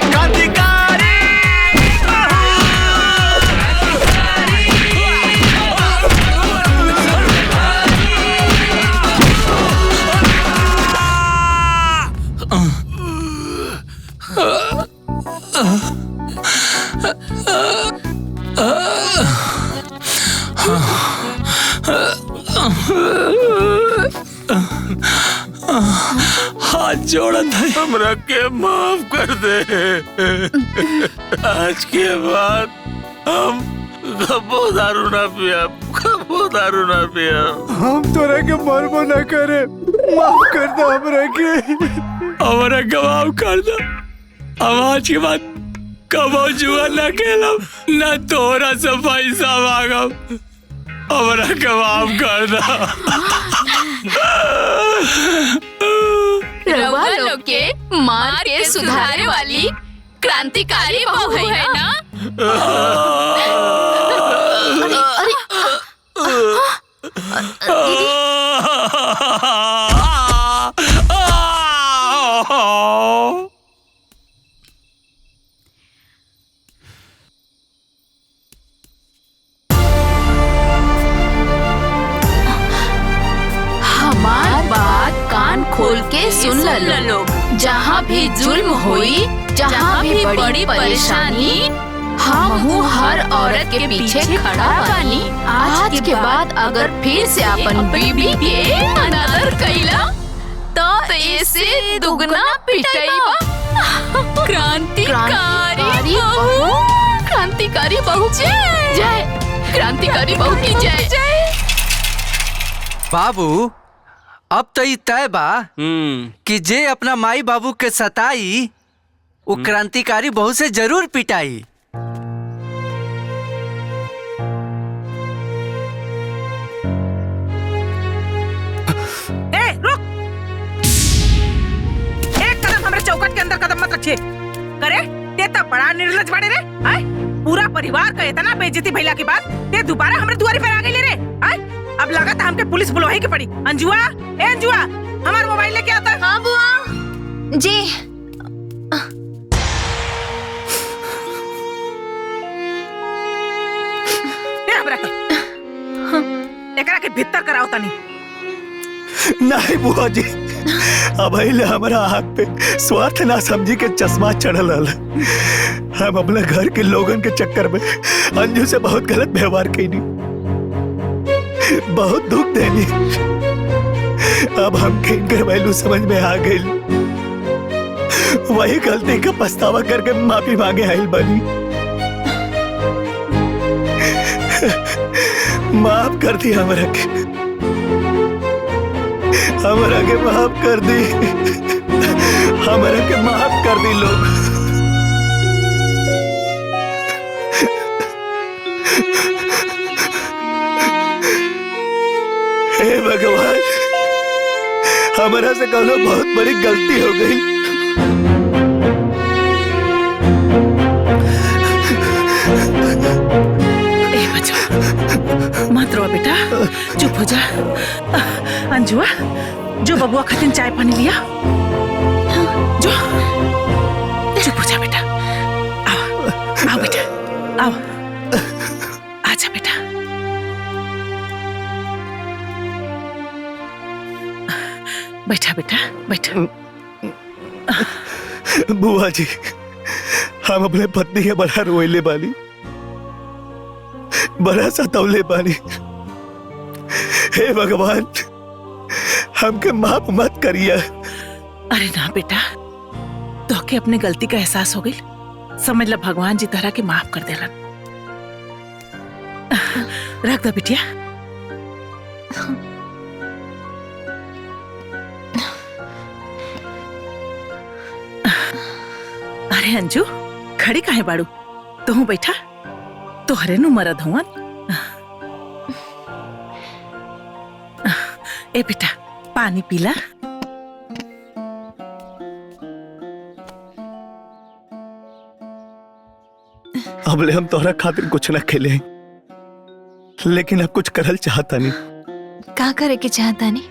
[SPEAKER 8] क्रांतिकारी
[SPEAKER 5] हाथ जोड़त है
[SPEAKER 2] हमरा के माफ कर दे। आज के बाद हम कबो दारू ना पिया कबो दारू ना पिया।
[SPEAKER 8] हम तोरा के मरबो ना करे माफ कर दो हमरा के
[SPEAKER 5] माफ कर दो। अब आज के बाद कबो जुआ न खेलब न तोरा से पैसा मांगब हमरा के माफ कर दो।
[SPEAKER 9] रउआ लोग के मार के सुधारे वाली क्रांतिकारी बहू है ना।
[SPEAKER 6] हमार बात कान खोल के सुन ल लोग। जहाँ भी जुल्म हुई जहाँ भी बड़ी परेशानी हम हर औरत के पीछे खड़ा बानी। आज के बाद अगर फिर से अपन बीबी के अनादर कैला तो ऐसे दुगना पिटाईबा। क्रांतिकारी बहू क्रांतिकारी बहू जय क्रांतिकारी बहू की जय।
[SPEAKER 3] बाबू अब तो ये तय बा कि जे अपना माई बाबू के सताई वो क्रांतिकारी बहू से जरूर पिटाई।
[SPEAKER 4] ए रुक एक कदम हमरे चौखट के अंदर कदम मत रखिए करे ते तो बड़ा निर्लज बड़े रे आय पूरा परिवार का इतना बेइज्जती भइला के बाद ते दोबारा हमरे दुआरी पर आ गई रे आय अब लगा था हमके पुलिस बुलवाई के पड़ी। अंजुआ ए अंजुआ हमारा मोबाइल लेके आता।
[SPEAKER 6] हाँ बुआ जी।
[SPEAKER 4] एकरा के भीतर कराओ तनी।
[SPEAKER 8] नहीं बुआ जी अब हमारा आँख पे स्वार्थ ना समझी के चश्मा चढ़ल हल। हम अपने घर के लोगन के चक्कर में अंजू से बहुत गलत व्यवहार कैनी बहुत दुख देनी। अब हम इनकर वैल्यू समझ में आ गई वही गलती का पछतावा करके माफी मांगे आइल बनी। माफ कर दी हमरा के माफ कर दी हमरा के माफ कर दी लोग। हे भगवान, हमारा से कौनो बहुत बड़ी गलती हो गई।
[SPEAKER 4] ए बच्चा मत रो बेटा, चुप हो जा। अंजुआ जो बबुआ खातिर चाय पानी लिया, जो चुप हो जा बेटा। आओ आओ बेटा, आओ आजा बेटा। बैठा बेटा बैठा।
[SPEAKER 8] बुआ जी, हम अपने पत्नी के बड़ा रोइले बानी, बड़ा सतौले बानी। हे भगवान, हमके माफ मत करिए।
[SPEAKER 4] अरे ना बेटा, तो के अपने गलती का एहसास हो गई, समझ ला भगवान जी तरह के माफ कर देलन। रख दो बिटिया। अरे अंजू, खड़ी काहे बाड़ू? तू बैठा, तोहरे नु मरद हुआ। ए बेटा पानी पीला।
[SPEAKER 8] अबले हम तोहरा खातिर कुछ न खेले, लेकिन अब कुछ करल चाहता नहीं।
[SPEAKER 6] का करे के चाहता नहीं?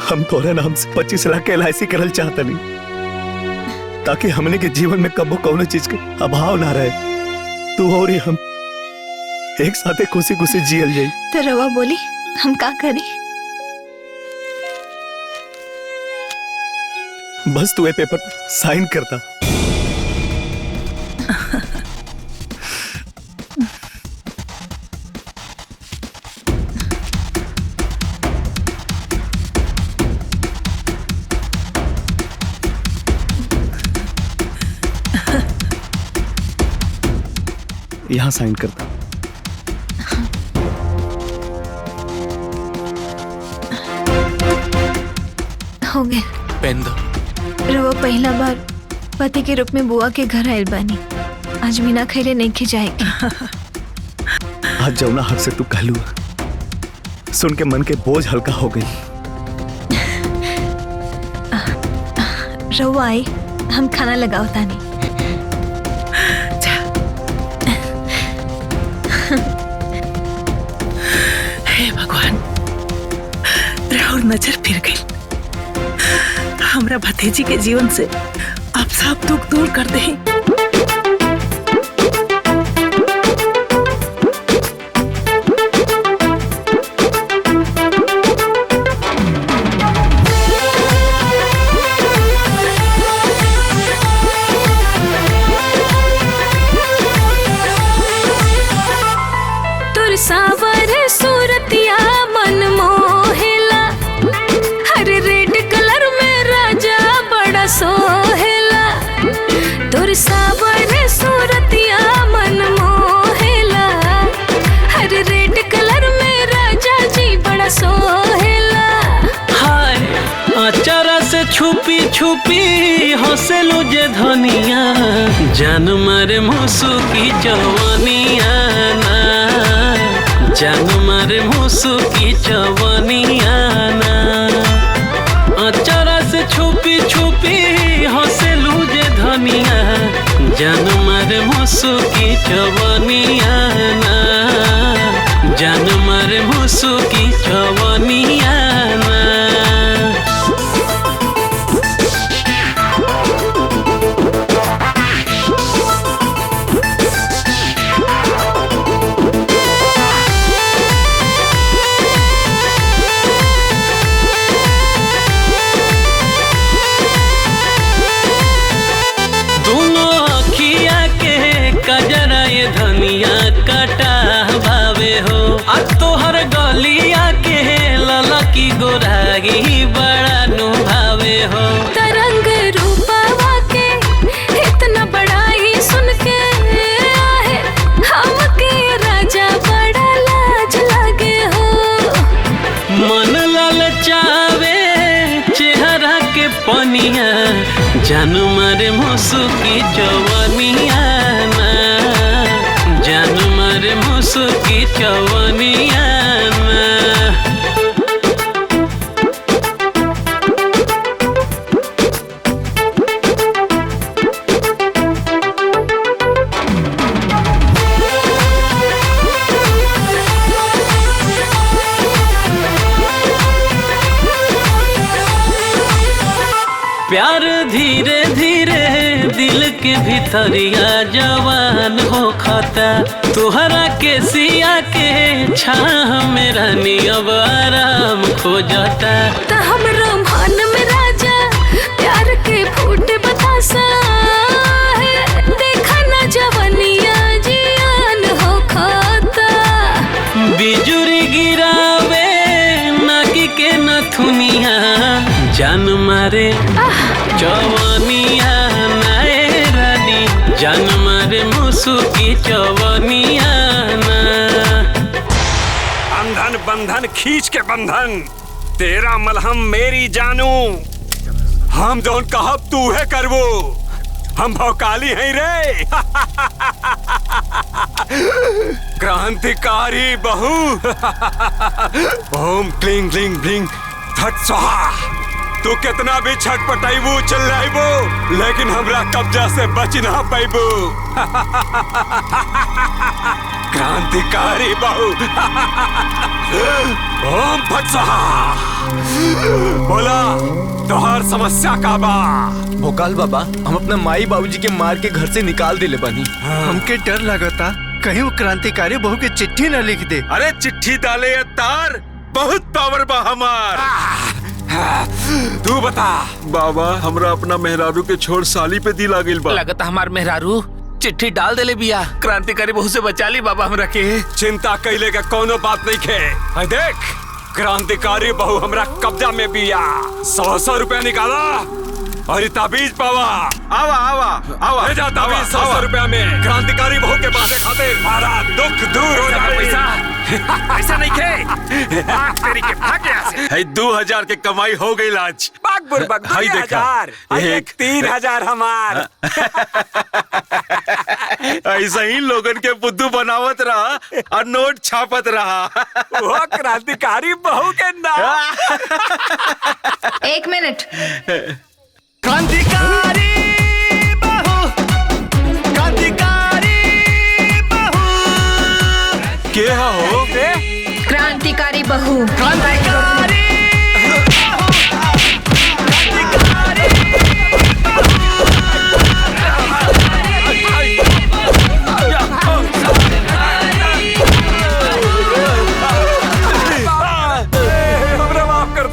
[SPEAKER 8] हम तोहरे नाम से 25 लाख के LIC करल चाहता नहीं, ताकि हमने के जीवन में कबो कौनो चीज के अभाव ना रहे। तू और हम एक साथे खुशी खुशी जियल जाई।
[SPEAKER 6] तो रवा बोली हम का करें?
[SPEAKER 8] बस तू ये पेपर पर साइन करता। यहाँ साइन करता।
[SPEAKER 6] हो गया।
[SPEAKER 1] पेन दो।
[SPEAKER 6] रवा पहला बार पति के रूप में बुआ के घर आयल बानी। आज बिना खैले नहीं खिजाएगी।
[SPEAKER 8] आज जौना हक से तू कहलू, सुन के मन के बोझ हल्का हो गई।
[SPEAKER 6] रवा आई, हम खाना लगाओ तानी।
[SPEAKER 4] हे भगवान, राहुल नजर फिर गई। हमरा भतीजी के जीवन से आप सब दुख दूर कर दे।
[SPEAKER 14] तुर सावर सूरतिया मन मोहेला, हर रेड कलर में राजा बड़ा सोहेला। तुर सावर सूरतिया मन मोहेला, हर रेड कलर में राजा जी बड़ा सोहेला।
[SPEAKER 5] हाय अचारा से छुपी छुपी हंसलू जे धनिया, जान मारे मुसु की जवानिया ना, जान मारे मुसु की जवानिया ना। अचारा से छुपी छुपी हंसलू जे धनिया, जान मारे मुसु की जवानिया ना, जान मारे मुसु की जवानिया ना। तोहर गलिया के ललकी गोरागी बड़ा नुभावे हो।
[SPEAKER 14] तरंग रूपवा के इतना बड़ा ही सुन के आहे, हमके राजा बड़ा लाज लगे हो।
[SPEAKER 5] मन ललचावे चेहरा के पनिया, जानू मारे मुसु की जवानिया ना, जानू
[SPEAKER 15] मुसुकी चवनिया ना। प्यार धीरे धीरे दिल के भीतरिया जवान हो खाता, तुहरा के सिया के छाह में रानी अब आराम खो जाता।
[SPEAKER 16] ता हमरा मन में राजा प्यार के फूट बतासा है, देखा ना जवनिया जियान हो खाता।
[SPEAKER 15] बिजुरी गिरावे नाकी के नथुनिया, जान मारे चवनिया नाए रानी, जान मारे मुसुकी चवनिया ना।
[SPEAKER 17] बंधन बंधन खींच के बंधन, तेरा मलहम मेरी जानू, हम जोन कहब तू है करवो, हम भौकाली हैं रे। क्रांतिकारी बहू। ओम क्लिंग क्लिंग ब्लिंग फट स्वाहा। तू कितना भी छटपटाइबू चिल्लाइबू, लेकिन हमरा कब्जा से बच ना पाइबू। क्रांतिकारी बहू। ओम फट स्वाहा। बोला तोहर समस्या का बा?
[SPEAKER 3] भोकाल बाबा, हम अपना माई बाबूजी के मार के घर से निकाल दिले बानी। हमके डर लगता कहीं वो क्रांतिकारी बहू के चिट्ठी न लिख दे।
[SPEAKER 2] अरे चिट्ठी डाले तार, बहुत पावर बा हमार।
[SPEAKER 17] तू बता
[SPEAKER 2] बाबा, हमरा अपना मेहरारू के छोड़ साली पे दिल आ गइल बा।
[SPEAKER 1] लगता हमार मेहरारू चिट्ठी डाल देले बिया, क्रांतिकारी बहू से बचा ली बाबा हमरा के।
[SPEAKER 17] चिंता कैले का कोनो बात नहीं खे। देख क्रांतिकारी बहू हमरा कब्जा में बिया। 100 रुपया निकाला और ताबीज पावा।
[SPEAKER 2] आवा आवा आवा,
[SPEAKER 17] ले जा ताबीज 100 रुपया में। क्रांतिकारी बहू के बातें खातिर हमारा दुख दूर हो जाए।
[SPEAKER 1] पैसा ऐसा नहीं खे। तेरी के भाग यहाँ से।
[SPEAKER 2] है 2000 के कमाई हो गई आज।
[SPEAKER 17] बाग बुरबक 2000, एक 3000 हमार।
[SPEAKER 2] ऐसा ही लोगन के बुद्धू बनावत रहा और नोट छापत रहा।
[SPEAKER 17] वो क्रांतिकारी बहू के नाम।
[SPEAKER 10] 1 मिनट।
[SPEAKER 3] क्रांतिकारी बहू, क्रांतिकारी बहू।
[SPEAKER 2] के हो?
[SPEAKER 10] क्रांतिकारी बहू।
[SPEAKER 3] क्रांतिकारी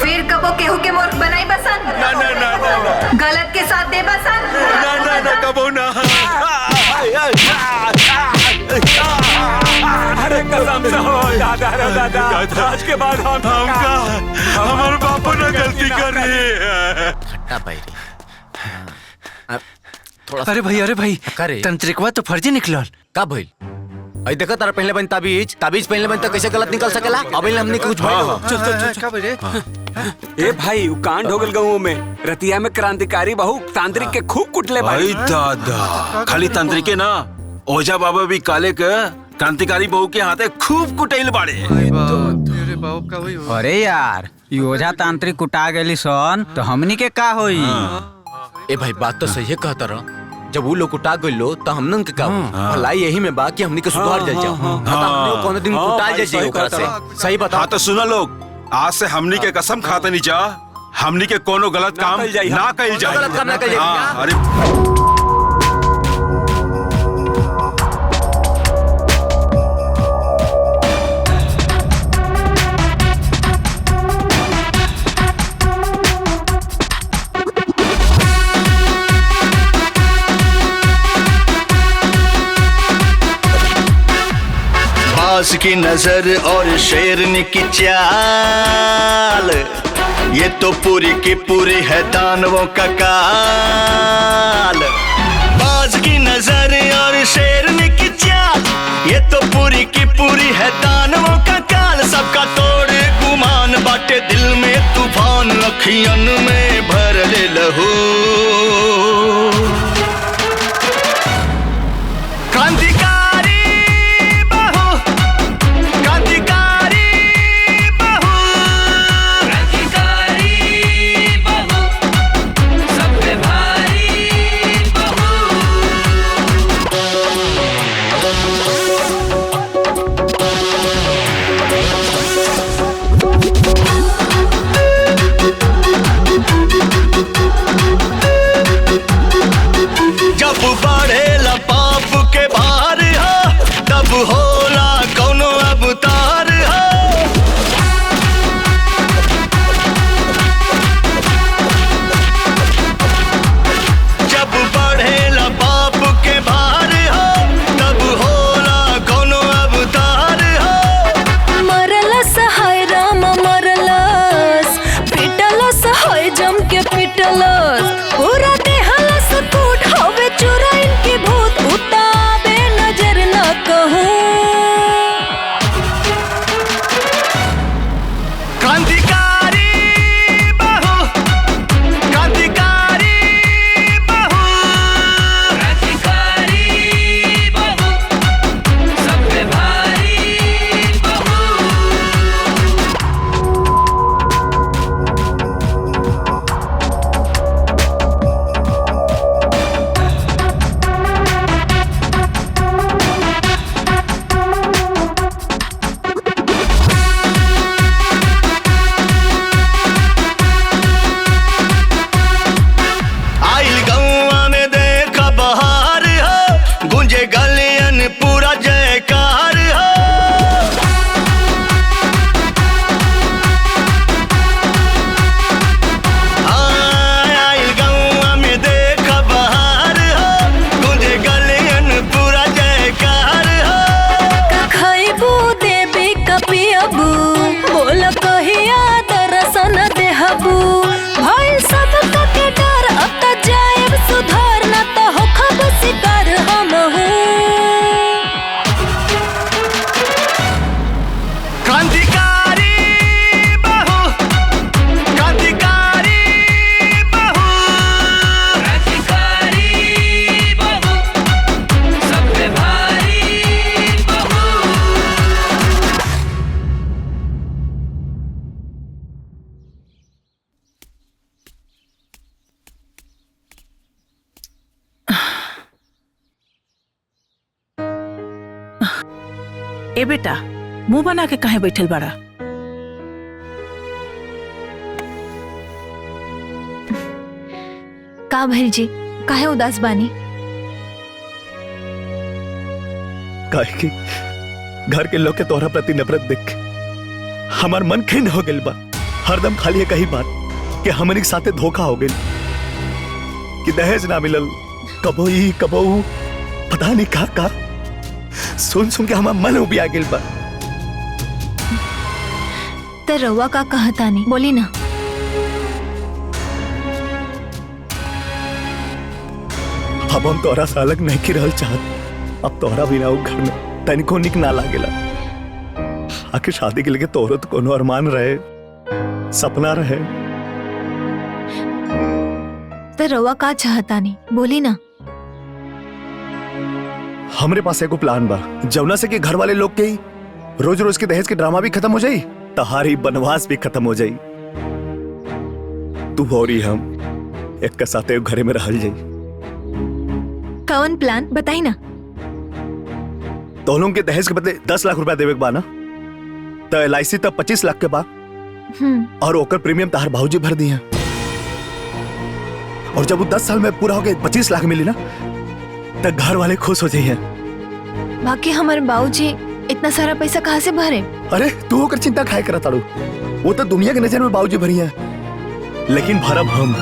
[SPEAKER 10] फिर कबो केहू के मूर्ख बनाई बसन।
[SPEAKER 2] ना ना ना ना,
[SPEAKER 10] गलत के साथ दे बसन।
[SPEAKER 2] ना ना ना कबो ना।
[SPEAKER 17] अरे कसम से हो दादा रे दादा, आज के बाद हमका
[SPEAKER 2] हमारे बापू ने गलती करी है।
[SPEAKER 3] अरे भाई तंत्रिकवा तो फर्जी निकलल।
[SPEAKER 8] का भइल? अई देखो तारा पहले बन ताबीज पहले बन तो कैसे गलत निकल सकेला? अबे हमने कुछ भाई
[SPEAKER 3] चल का भाई रे।
[SPEAKER 17] ए भाई उ कांड हो गल गाँव में। रतिया में क्रांतिकारी बहू तांत्रिक के खूब कुटले भाई।
[SPEAKER 2] दादा, खाली तांत्रिके ना, ओझा बाबा भी काले के क्रांतिकारी बहू के हाथे खूब कुटैल बाड़े।
[SPEAKER 18] अरे यार, ओझा तांत्रिक कुटा गेली सन तो हमनी के का होई?
[SPEAKER 8] ए भाई बात तो सही है कहता रहा। जब वो लोग कुटा गइलो तो हमनन के का भलाई यही में बा कि हमनी के सुधार जल जाओ। हमनी कोनो दिन कुटा जाए ओकरा से। सही बता।
[SPEAKER 2] हाँ तो सुना लोग, आज से हमनी के कसम खाते नहीं जा, हमनी के कोनो गलत काम ना कइल जाए।
[SPEAKER 8] गलत काम ना कइल जाए।
[SPEAKER 2] अरे
[SPEAKER 19] बाज की नजर और शेरनी की चाल, ये तो पूरी की पूरी है दानवों का काल। बाज की नजर और शेरनी की चाल, ये तो पूरी की पूरी है दानवों का काल। सबका तोड़ गुमान बाटे दिल में तूफान, अखियन में भर ले लहू। क्रांतिकारी बहू,
[SPEAKER 4] ए बेटा, मुंह बना के कहे बैठल बड़ा?
[SPEAKER 6] का भैल जी, काहे उदास बानी?
[SPEAKER 8] काहे कि घर के लोग के तोहरा प्रति नफरत देख के हमार मन खिन्न हो गइल बा। हरदम खाली एक ही बात कि हमनी के साथे धोखा हो गइल, कि दहेज ना मिलल, कबो ई कबो ऊ, पता नहीं का सुन सुन के हमार मन उबिया गइल बा।
[SPEAKER 6] तो रउआ का कहतानी, बोली ना।
[SPEAKER 8] अब हम तोहरा से अलग नहीं की रहल चाहत। अब तोहरा बिना वो घर में तनिको निक ना लागेला। आखिर शादी के लिए तोहरो तो कोनो अरमान रहे, सपना रहे।
[SPEAKER 6] तो रउआ का चाहतानी, बोली ना।
[SPEAKER 8] हमरे पास एगो प्लान बा, जौना से कि घर वाले लोग के रोज रोज के दहेज के ड्रामा भी खत्म हो जाई, तहारी बनवास भी खत्म हो जाई। तू और हम एक के साथ एक घरे में रहल जाई।
[SPEAKER 6] कौन प्लान बताई ना।
[SPEAKER 8] दोनों के दहेज के बदले 10 लाख रुपया देवे के बा ना, तो LIC तब 25 लाख के बा, और ओकर प्रीमियम तहार भाऊजी भर दिया। और जब वो 10 साल में पूरा हो गए 25 लाख मिली ना, तो घर वाले खुश हो जाइए।
[SPEAKER 6] बाकी हमारे बाबूजी इतना सारा पैसा कहाँ से भरे?
[SPEAKER 8] अरे तू होकर चिंता खाए करा ताड़ू, वो तो दुनिया के नजर में बाबूजी भरी है, लेकिन भरब हम।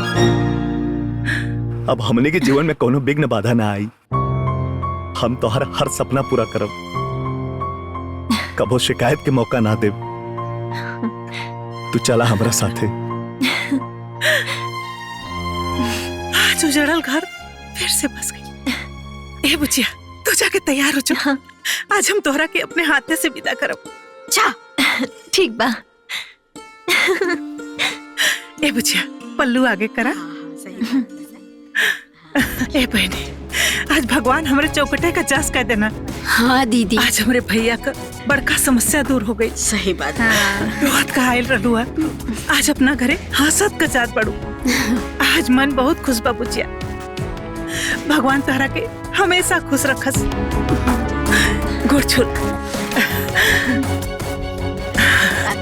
[SPEAKER 8] अब हमने के जीवन में कोनो विघ्न बाधा ना आई। हम तो हर सपना पूरा करब, कबो शिकायत के मौका ना दे। तू चला हमारा साथे।
[SPEAKER 4] आज उजड़ल घर फिर से बस गई। ए बुचिया, तू जाके तैयार हो जा। आज हम तोहरा के अपने हाथे से विदा करब।
[SPEAKER 6] जा, ठीक बा।
[SPEAKER 4] ए बुचिया, पल्लू आगे करा। ए बहनी, आज भगवान हमारे चौकटे का जास कर देना।
[SPEAKER 11] हाँ दीदी,
[SPEAKER 4] आज हमारे भैया का बड़का समस्या दूर हो गई।
[SPEAKER 7] सही बात।
[SPEAKER 4] बहुत कहाइल रहलू है, आज अपना घरे हंसत का जात पड़ू। आज मन बहुत खुश बा बुचिया। भगवान तोहरा के हमेशा खुश रखस। गुड़ छुल।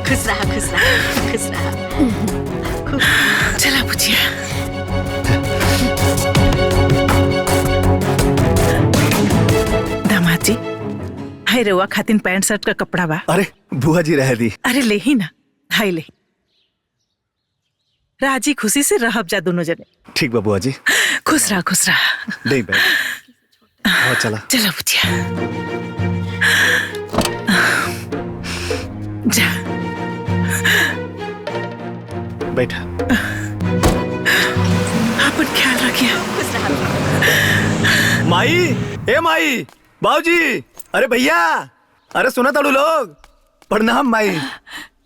[SPEAKER 7] खुश रहा, खुश रहा, खुश रहा।
[SPEAKER 4] चला बुचिया। दामाद जी, हाय रेवा खातिन पैंट शर्ट का कपड़ा बा।
[SPEAKER 8] अरे बुआ जी रह दी।
[SPEAKER 4] अरे ले ही ना, हाय ले। राजी खुशी से रहब जा दोनों जने।
[SPEAKER 8] ठीक बा बुआ जी।
[SPEAKER 4] खुश रहा, खुश रहा।
[SPEAKER 8] नहीं बैठ। आओ चला।
[SPEAKER 4] चलो बुचिया। जा।
[SPEAKER 8] बैठा।
[SPEAKER 4] अपन ख्याल रखिए।
[SPEAKER 8] माई, ए माई, बाबूजी, अरे भैया, अरे सुना ताड़ू लोग। प्रणाम माई।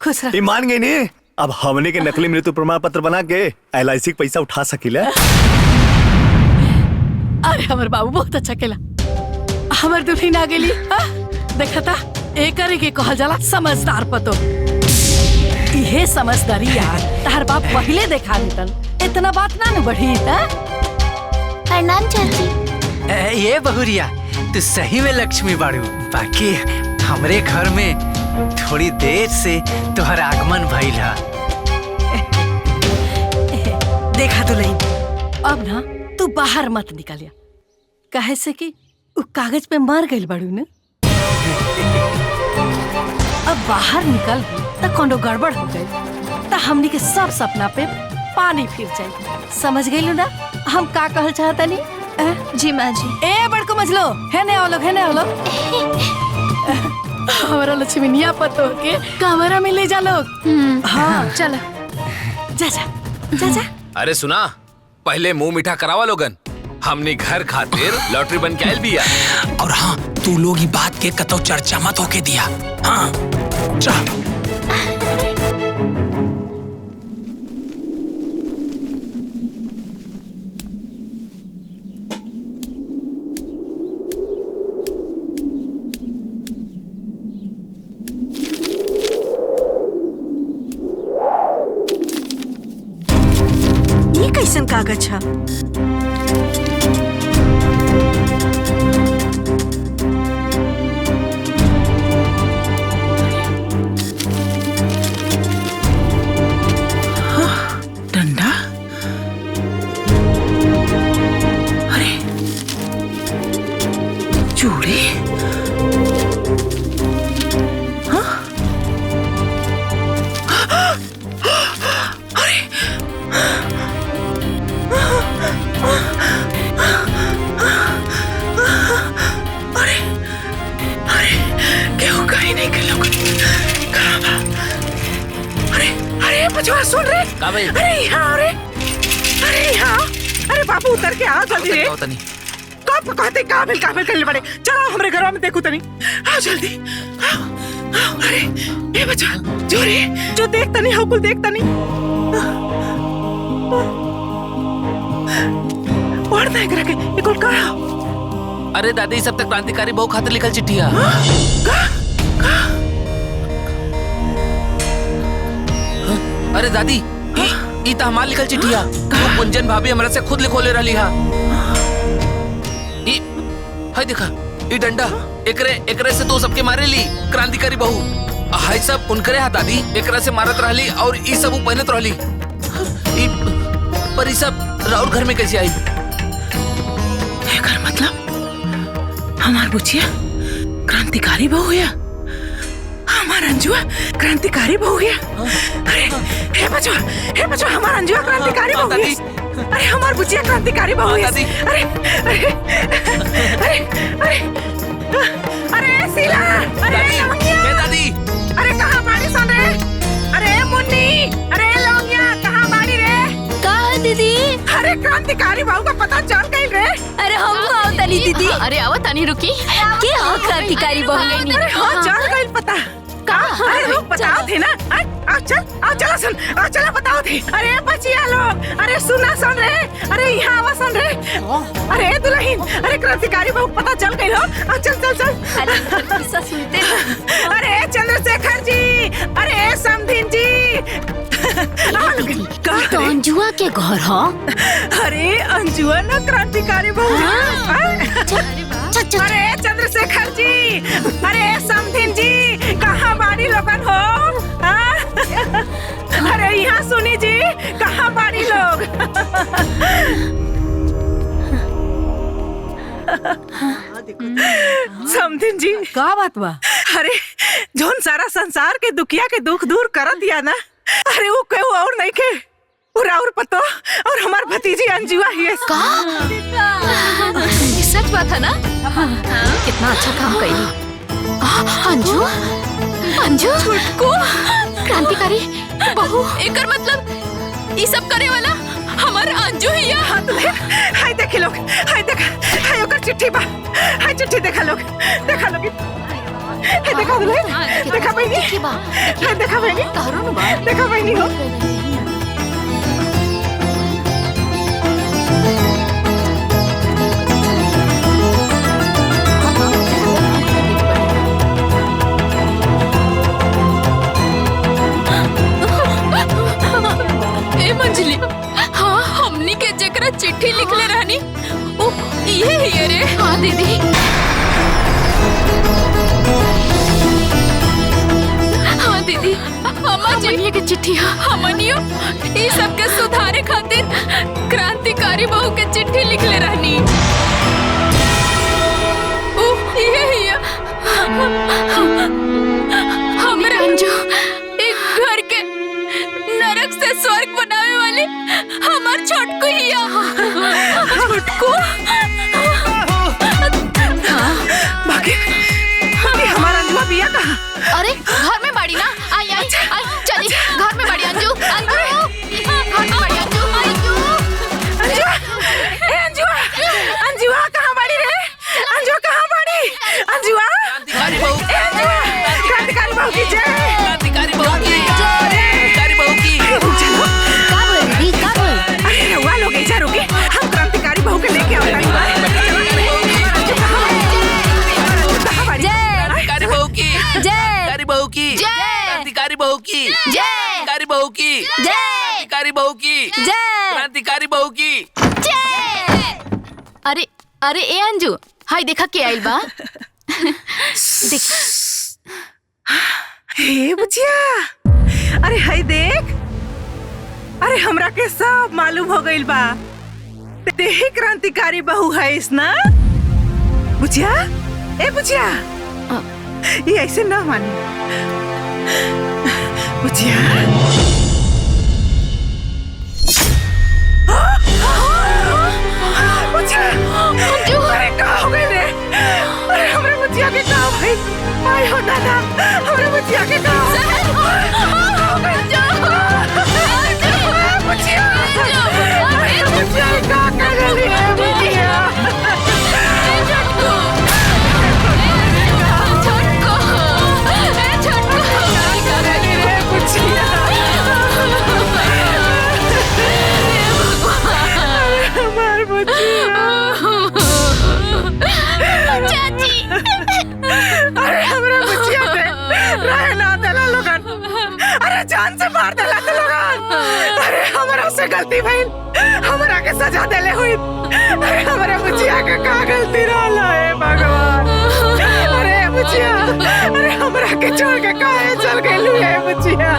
[SPEAKER 4] खुश रह।
[SPEAKER 8] मान गई नी, अब हमने के नकली मृत्यु प्रमाण पत्र बना के LIC के पैसा उठा सकीले।
[SPEAKER 7] अरे हमारे बाबू बहुत अच्छा केला। हमार दुल्हन आ गेली। देखा था एकरे के कहल जाला समझदार पतो। इहे समझदारी यार तार बाप पहले देखा लेतन, इतना बात ना न बढ़ी।
[SPEAKER 6] प्रणाम चाची।
[SPEAKER 3] ये बहुरिया, तू सही में लक्ष्मी बाड़ू। बाकी हमरे घर में थोड़ी देर से तुहर आगमन भइल है।
[SPEAKER 7] देखा तो नहीं, अब ना तू बाहर मत निकलिया, काहे से कि उ कागज पे मर गइल बाड़ू ने। अब बाहर निकल त कोनो गड़बड़ हो गई त हमनी के सब सपना पे पानी फिर जाए। समझ गइलू ना हम का कहल चाहतनी?
[SPEAKER 6] जी माँ जी।
[SPEAKER 7] ए बड़को मजलो, है ने आओ लोग। हमारा लक्ष्मीनिया पतो के कमरा में ले जा लोग। हाँ चल, जा।
[SPEAKER 1] अरे सुना, पहले मुंह मीठा करावा लोगन। हमने घर खातिर लॉटरी बन के आयल बिया।
[SPEAKER 5] और हाँ, तू लोग ई बात के कतो चर्चा मत होके दिया। हाँ, जा।
[SPEAKER 13] ये कैसन कागज है?
[SPEAKER 4] चूड़ी केहू कहीं नहीं के लोग अरे बचवा सुन रे अरे यहाँ अरे यहाँ अरे बाबू उतर के आ जल्दी रे कब कहते काबिल करने पड़े चलो हमारे घर में देखो तनी आओ जल्दी आओ अरे ये बचवा जो रे जो देखता नहीं हो कुल देखता नहीं पढ़ता है करा के ये कुल कहा
[SPEAKER 12] अरे दादी सब तक क्रांतिकारी बहु खातिर लिखल चिट्ठिया अरे दादी ई त हमार लिखल चिट्ठिया कुंजन भाभी हमरा से खुद लिखोले रहली हा ई हाय देखा ई डंडा एकरे से तो सबके मारे ली क्रांतिकारी बहु हाय सब उनकरे हा दादी एकरा से मारत रहली और ई सब पहनत रहली ई पर ई सब राउर घर में कैसे आई
[SPEAKER 4] एकर मतलब हमार बुचिया क्रांतिकारी बहु हुआ हमार अंजुआ क्रांतिकारी बहु हुआ अरे हे बचवा हमार अंजुआ क्रांतिकारी बहु हुआ अरे हमार बुचिया क्रांतिकारी बहु हुआ अरे अरे अरे अरे अरे शीला अरे लवंगिया
[SPEAKER 12] दादी
[SPEAKER 4] अरे कहाँ बाड़ी सन रे अरे मुन्नी अरे लवंगिया कहाँ बाड़ी रे
[SPEAKER 11] कहाँ दीदी
[SPEAKER 4] अरे क्रांतिकारी बहु का पता चल गई रे
[SPEAKER 11] अरे हम आओ तनी दीदी
[SPEAKER 6] अरे आओ तनी रुकी
[SPEAKER 11] के हो क्रांतिकारी बहु
[SPEAKER 4] अरे हाँ चल गई पता अरे लोग बताओ थे ना आओ चलो बताओ थे अरे बचिया लोग अरे सुना सुन रे अरे यहाँ आवा सुन रे अरे दुल्हन अरे क्रांतिकारी बहु पता चल गई हो चल
[SPEAKER 11] सुनते
[SPEAKER 4] अरे चंद्रशेखर जी अरे समधीन जी
[SPEAKER 11] तो अंजुआ के घर हो
[SPEAKER 4] अरे अंजुआ ना क्रांतिकारी बहु अरे चंद्रशेखर जी अरे समधीन जी कहाँ बाड़ी लोगन हो अरे यहाँ सुनी जी कहाँ बाड़ी लोग समधीन जी
[SPEAKER 7] का बात बा
[SPEAKER 4] अरे जोन सारा संसार के दुखिया के दुख दूर कर दिया ना अरे वो केहू और नहीं के और पतो और हमार भतीजी अंजुआ ही है
[SPEAKER 6] ये सच बात है ना कितना अच्छा काम करी अंजू छुटको क्रांतिकारी बहु एकर मतलब ये सब करे वाला हमार अंजू ही है
[SPEAKER 4] हाय देखे लोग हाय ओकर चिट्ठी बा हाय चिट्ठी देखा लोग देखा दुल्हन देखा बहनी देखा बहनी हो
[SPEAKER 9] मंजली हाँ हमनी के जेकरा चिट्ठी लिखले रहनी ओ ये ही रे हाँ दीदी हाँ दीदी हमनिया के चिट्ठी हमनियो ई सब के सुधारे खातिर क्रांतिकारी बहु के चिट्ठी लिखले रहनी ओ ये ही हमरा अंजू एक घर के नरक से स्वर्ग बनावे वाले हमार छोटकू हिया छोटकू
[SPEAKER 4] बाकी हमारा अंजुआ बिया कहाँ
[SPEAKER 6] अरे घर में बाड़ी ना आई चली घर में बाड़ी अंजू घर में बाड़ी
[SPEAKER 4] अंजुआ कहाँ बाड़ी रे अंजुआ कहाँ बाड़ी अंजुआ क्रांतिकारी बहु की जय
[SPEAKER 12] क्रांतिकारी बहु की
[SPEAKER 4] अरे रउआ लोग ऐसा रुके हम क्रांतिकारी बहु के लेके आओ
[SPEAKER 12] क्रांतिकारी बहु की क्रांतिकारी बहु की क्रांतिकारी बहु की क्रांतिकारी बहु की क्रांतिकारी बहु की क्रांतिकारी बहु की
[SPEAKER 6] अरे अरे ए अंजू हाय देखा के आइल बा देख
[SPEAKER 4] हे बुचिया अरे हाय देख अरे हमरा के सब मालूम हो गइल बा ते ही क्रांतिकारी बहु है इस ना बुचिया ए बुचिया ये ऐसे ना मानी बुचिया। अरे का हो गई रे? अरे हमरे बुचिया के का हो गई? आय हो दादा हमरे बुचिया के का हो गई? बुचिया अरे बुचिया का कर रही है बुचिया? अरे हमरा बच्चिया पे रहे ना देला लोगन, अरे जान से मार देला तो लोगन। अरे हमरा से गलती भइल, हमरा के सजा देले हुई। अरे हमरा बच्चिया के का गलती रहला है भगवान? अरे बच्चिया अरे हमरा के छोड़ के काहे चल गइलू है बच्चिया?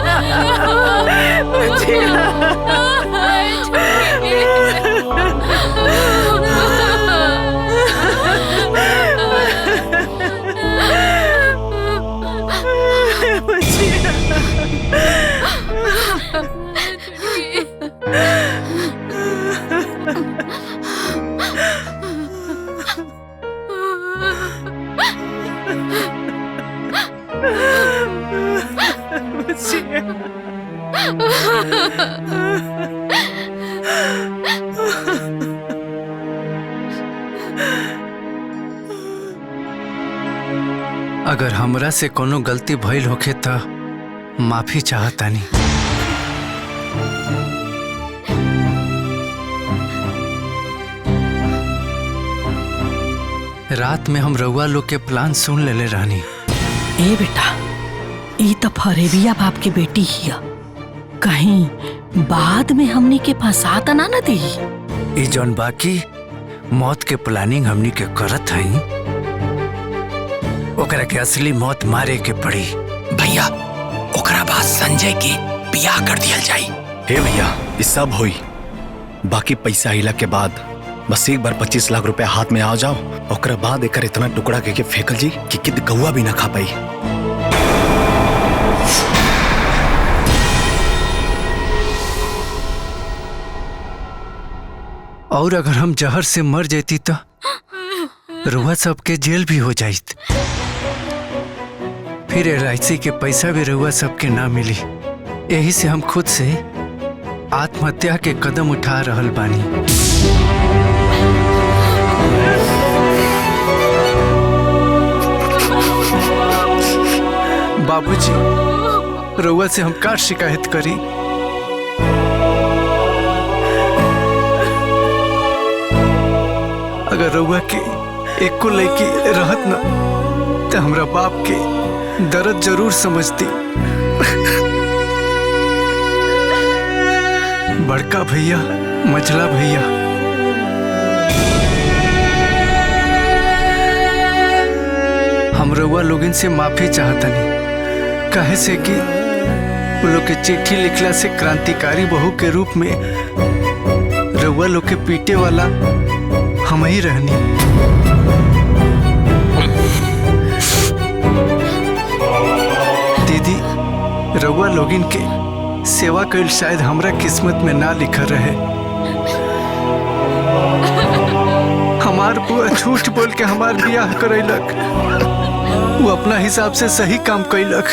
[SPEAKER 3] अगर हमरा से कोनो गलती भइल होखे त माफी चाहतानी। रात में हम रउआ लोग के प्लान सुन लेले रहनी।
[SPEAKER 7] ए बेटा ई तो फरेबिया बाप के बेटी हिया, कहीं बाद में हमनी के फंसा त ना दी।
[SPEAKER 3] ई जौन बाकी मौत के प्लानिंग हमनी के करत हई, ओकरा के असली मौत मारे के पड़ी।
[SPEAKER 12] भैया ओकरा बाद संजय के बियाह कर दिया जाई।
[SPEAKER 8] हे भैया ये सब हुई, बाकी पैसा हिला के बाद बस एक बार 25 लाख रुपया हाथ में आ जाओ, ओकरा बाद एकर इतना टुकड़ा के फेंकल जी कि किद कौआ भी ना खा पाई।
[SPEAKER 3] और अगर हम जहर से मर जाती तो रुआ सबके जेल भी हो जाइत, फिर LIC के पैसा भी रुआ सबके ना मिली। यही से हम खुद से आत्महत्या के कदम उठा रहल बानी। बाबूजी रुआ से हम का शिकायत करी? अगर रउआ के एको लड़की रहत न तो हमरा बाप के दर्द जरूर समझती। बड़का भैया मझला भैया हम रउआ लोगन से माफी चाहतनी, काहे से कि वो लोग के चिट्ठी लिखला से क्रांतिकारी बहू के रूप में रउआ लोग के पीटे वाला हम ही रहनी। दीदी रउआ लोगिन के सेवा कईल शायद हमरा किस्मत में ना लिखा रहे। हमार बुआ झूठ बोल के हमार बियाह करैलक, वो अपना हिसाब से सही काम कैलक।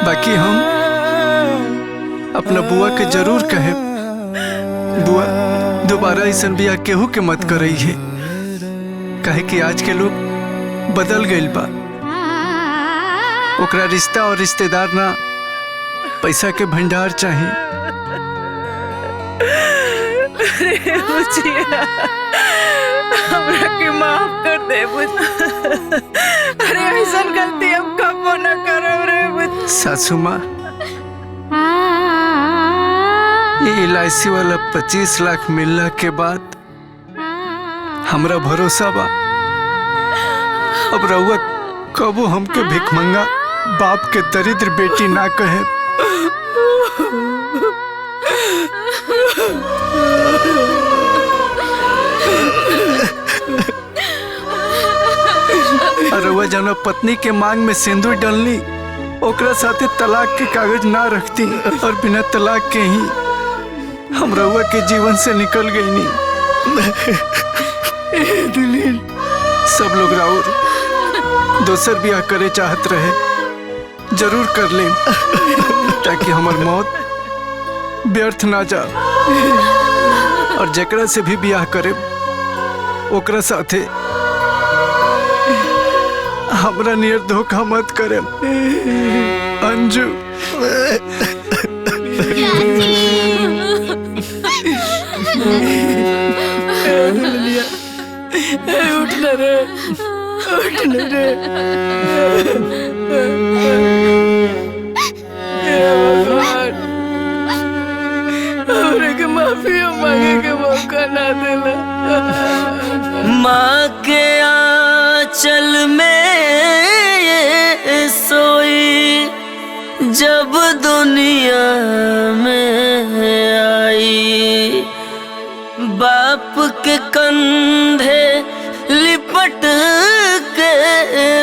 [SPEAKER 3] बाकी हम अपना बुआ के जरूर कहे, बुआ दोबारा ऐसा बियाह केहू के मत करई है, काहे कि आज के लोग बदल गइल बा। ओकरा रिश्ता और रिश्तेदार ना पैसा के भंडार चाहिए।
[SPEAKER 4] अरे बुचिया हमरा के माफ कर दे बुच। अरे ऐसा गलती हम कबो न करब रे बुच।
[SPEAKER 3] सासू माँ ये LIC वाला 25 लाख मिलने के बाद हमरा भरोसा बा अब रउआ कबो हमके भिखमंगा बाप के दरिद्र बेटी ना कहे।
[SPEAKER 20] रउआ जना पत्नी के मांग में सिंदूर डलनी ओकरा साथे तलाक के कागज ना रखती और बिना तलाक के ही हम रउआ के जीवन से निकल गई नी। दुल्हन सब लोग राउर दोसर ब्याह करे चाहत रहे, जरूर कर ले ताकि हमार मौत व्यर्थ ना जा। और जकरा से भी ब्याह करे ओकरा साथे हमरा नियर धोखा मत करे। अंजू
[SPEAKER 5] उठ न रे, उठ न रे। हमरे के माफी मांगे के मौका ना देला।
[SPEAKER 21] माँ के आंचल में सोई जब दुनिया में आई, बाप के कंधे लिपट के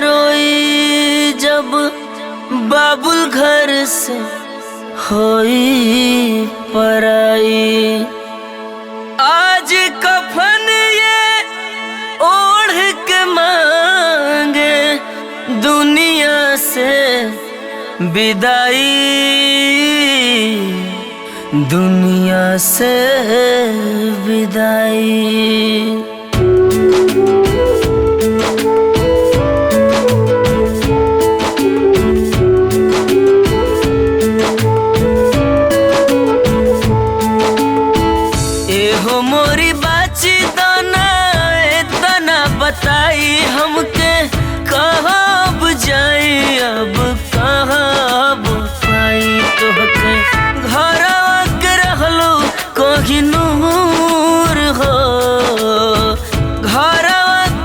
[SPEAKER 21] रोई जब बाबुल घर से होई पराई। आज कफन ये ओढ़ के मांगे दुनिया से विदाई, दुनिया से विदाई। एहो मोरी बाची दाना इतना बताई हमके, कहाँ जाई अब कहाँ पाई तोहके। घर के रहलो कोहिनूर हो, घर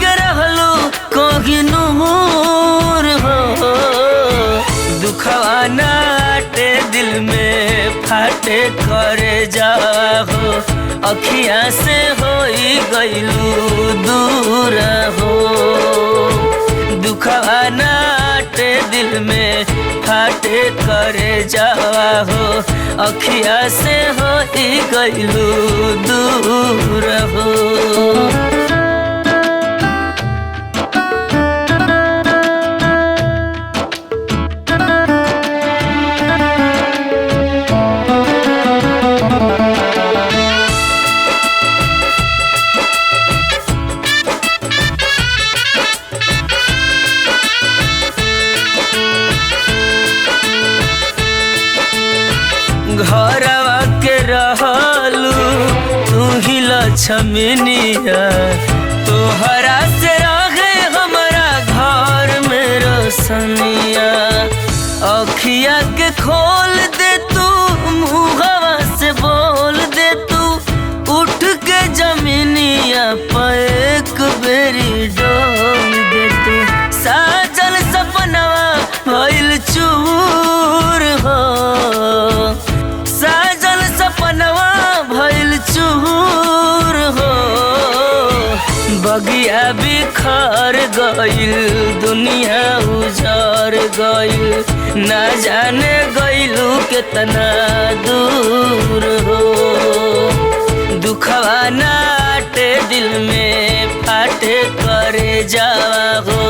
[SPEAKER 21] के रहलो कोहिनूर हो। दुखवा नाटे दिल में फाटे करे जाहो, अखियाँ से होई गइलू दूर हो। दुखवा नाटे दिल में फाटे करे जाहो, अखियाँ से होई गइलू दूर हो। घरवा के रहलू तू ही लक्ष्मीनिया, तोहरा से रहे हमारा घर में रोशनिया। अखिया के खोल दे तू, मुहवा से बोल दे तू, उठ के जमीनिया पर एक बेरी डोल दे तू। साजल सपनवा भइल चूर हो, साजल सपनवा भइल चूर हो। बगिया बिखर गइल, दुनिया उजड़ गइल, ना जाने गइलू कितना दूर हो। दुखवा नाटे दिल में फाटे करे जाहो,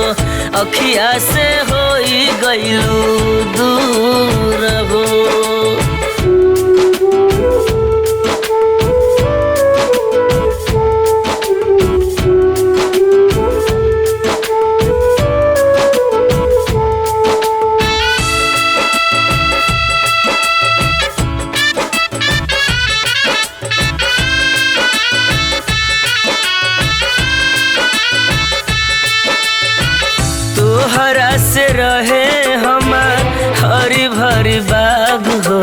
[SPEAKER 21] अखिया से होई गइलू दूर हो। तोहरा से रहे हमार हरी भरी बाग हो,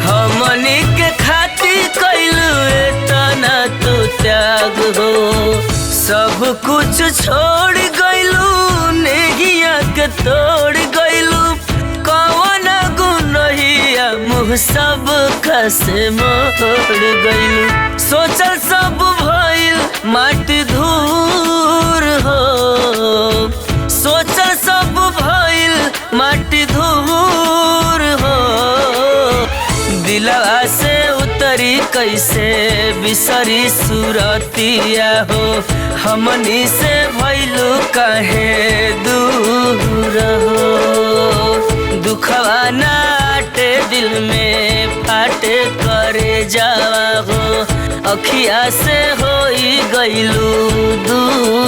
[SPEAKER 21] हमनी के खातिर कइलू इतना तो त्याग हो। सब कुछ छोड़ गइलू, नेहिया के तोड़ गइलू, कौन गुनहिया मुँह सब से मोड़ गइलू। सोचल सब भइल माटी धूर हो, कैसे बिसरी सुरतिया हो हमनी से भइलू काहे दूर हो दुखवा नाटे दिल में फाटे करे जावा हो अखिया से होई गइलू दूर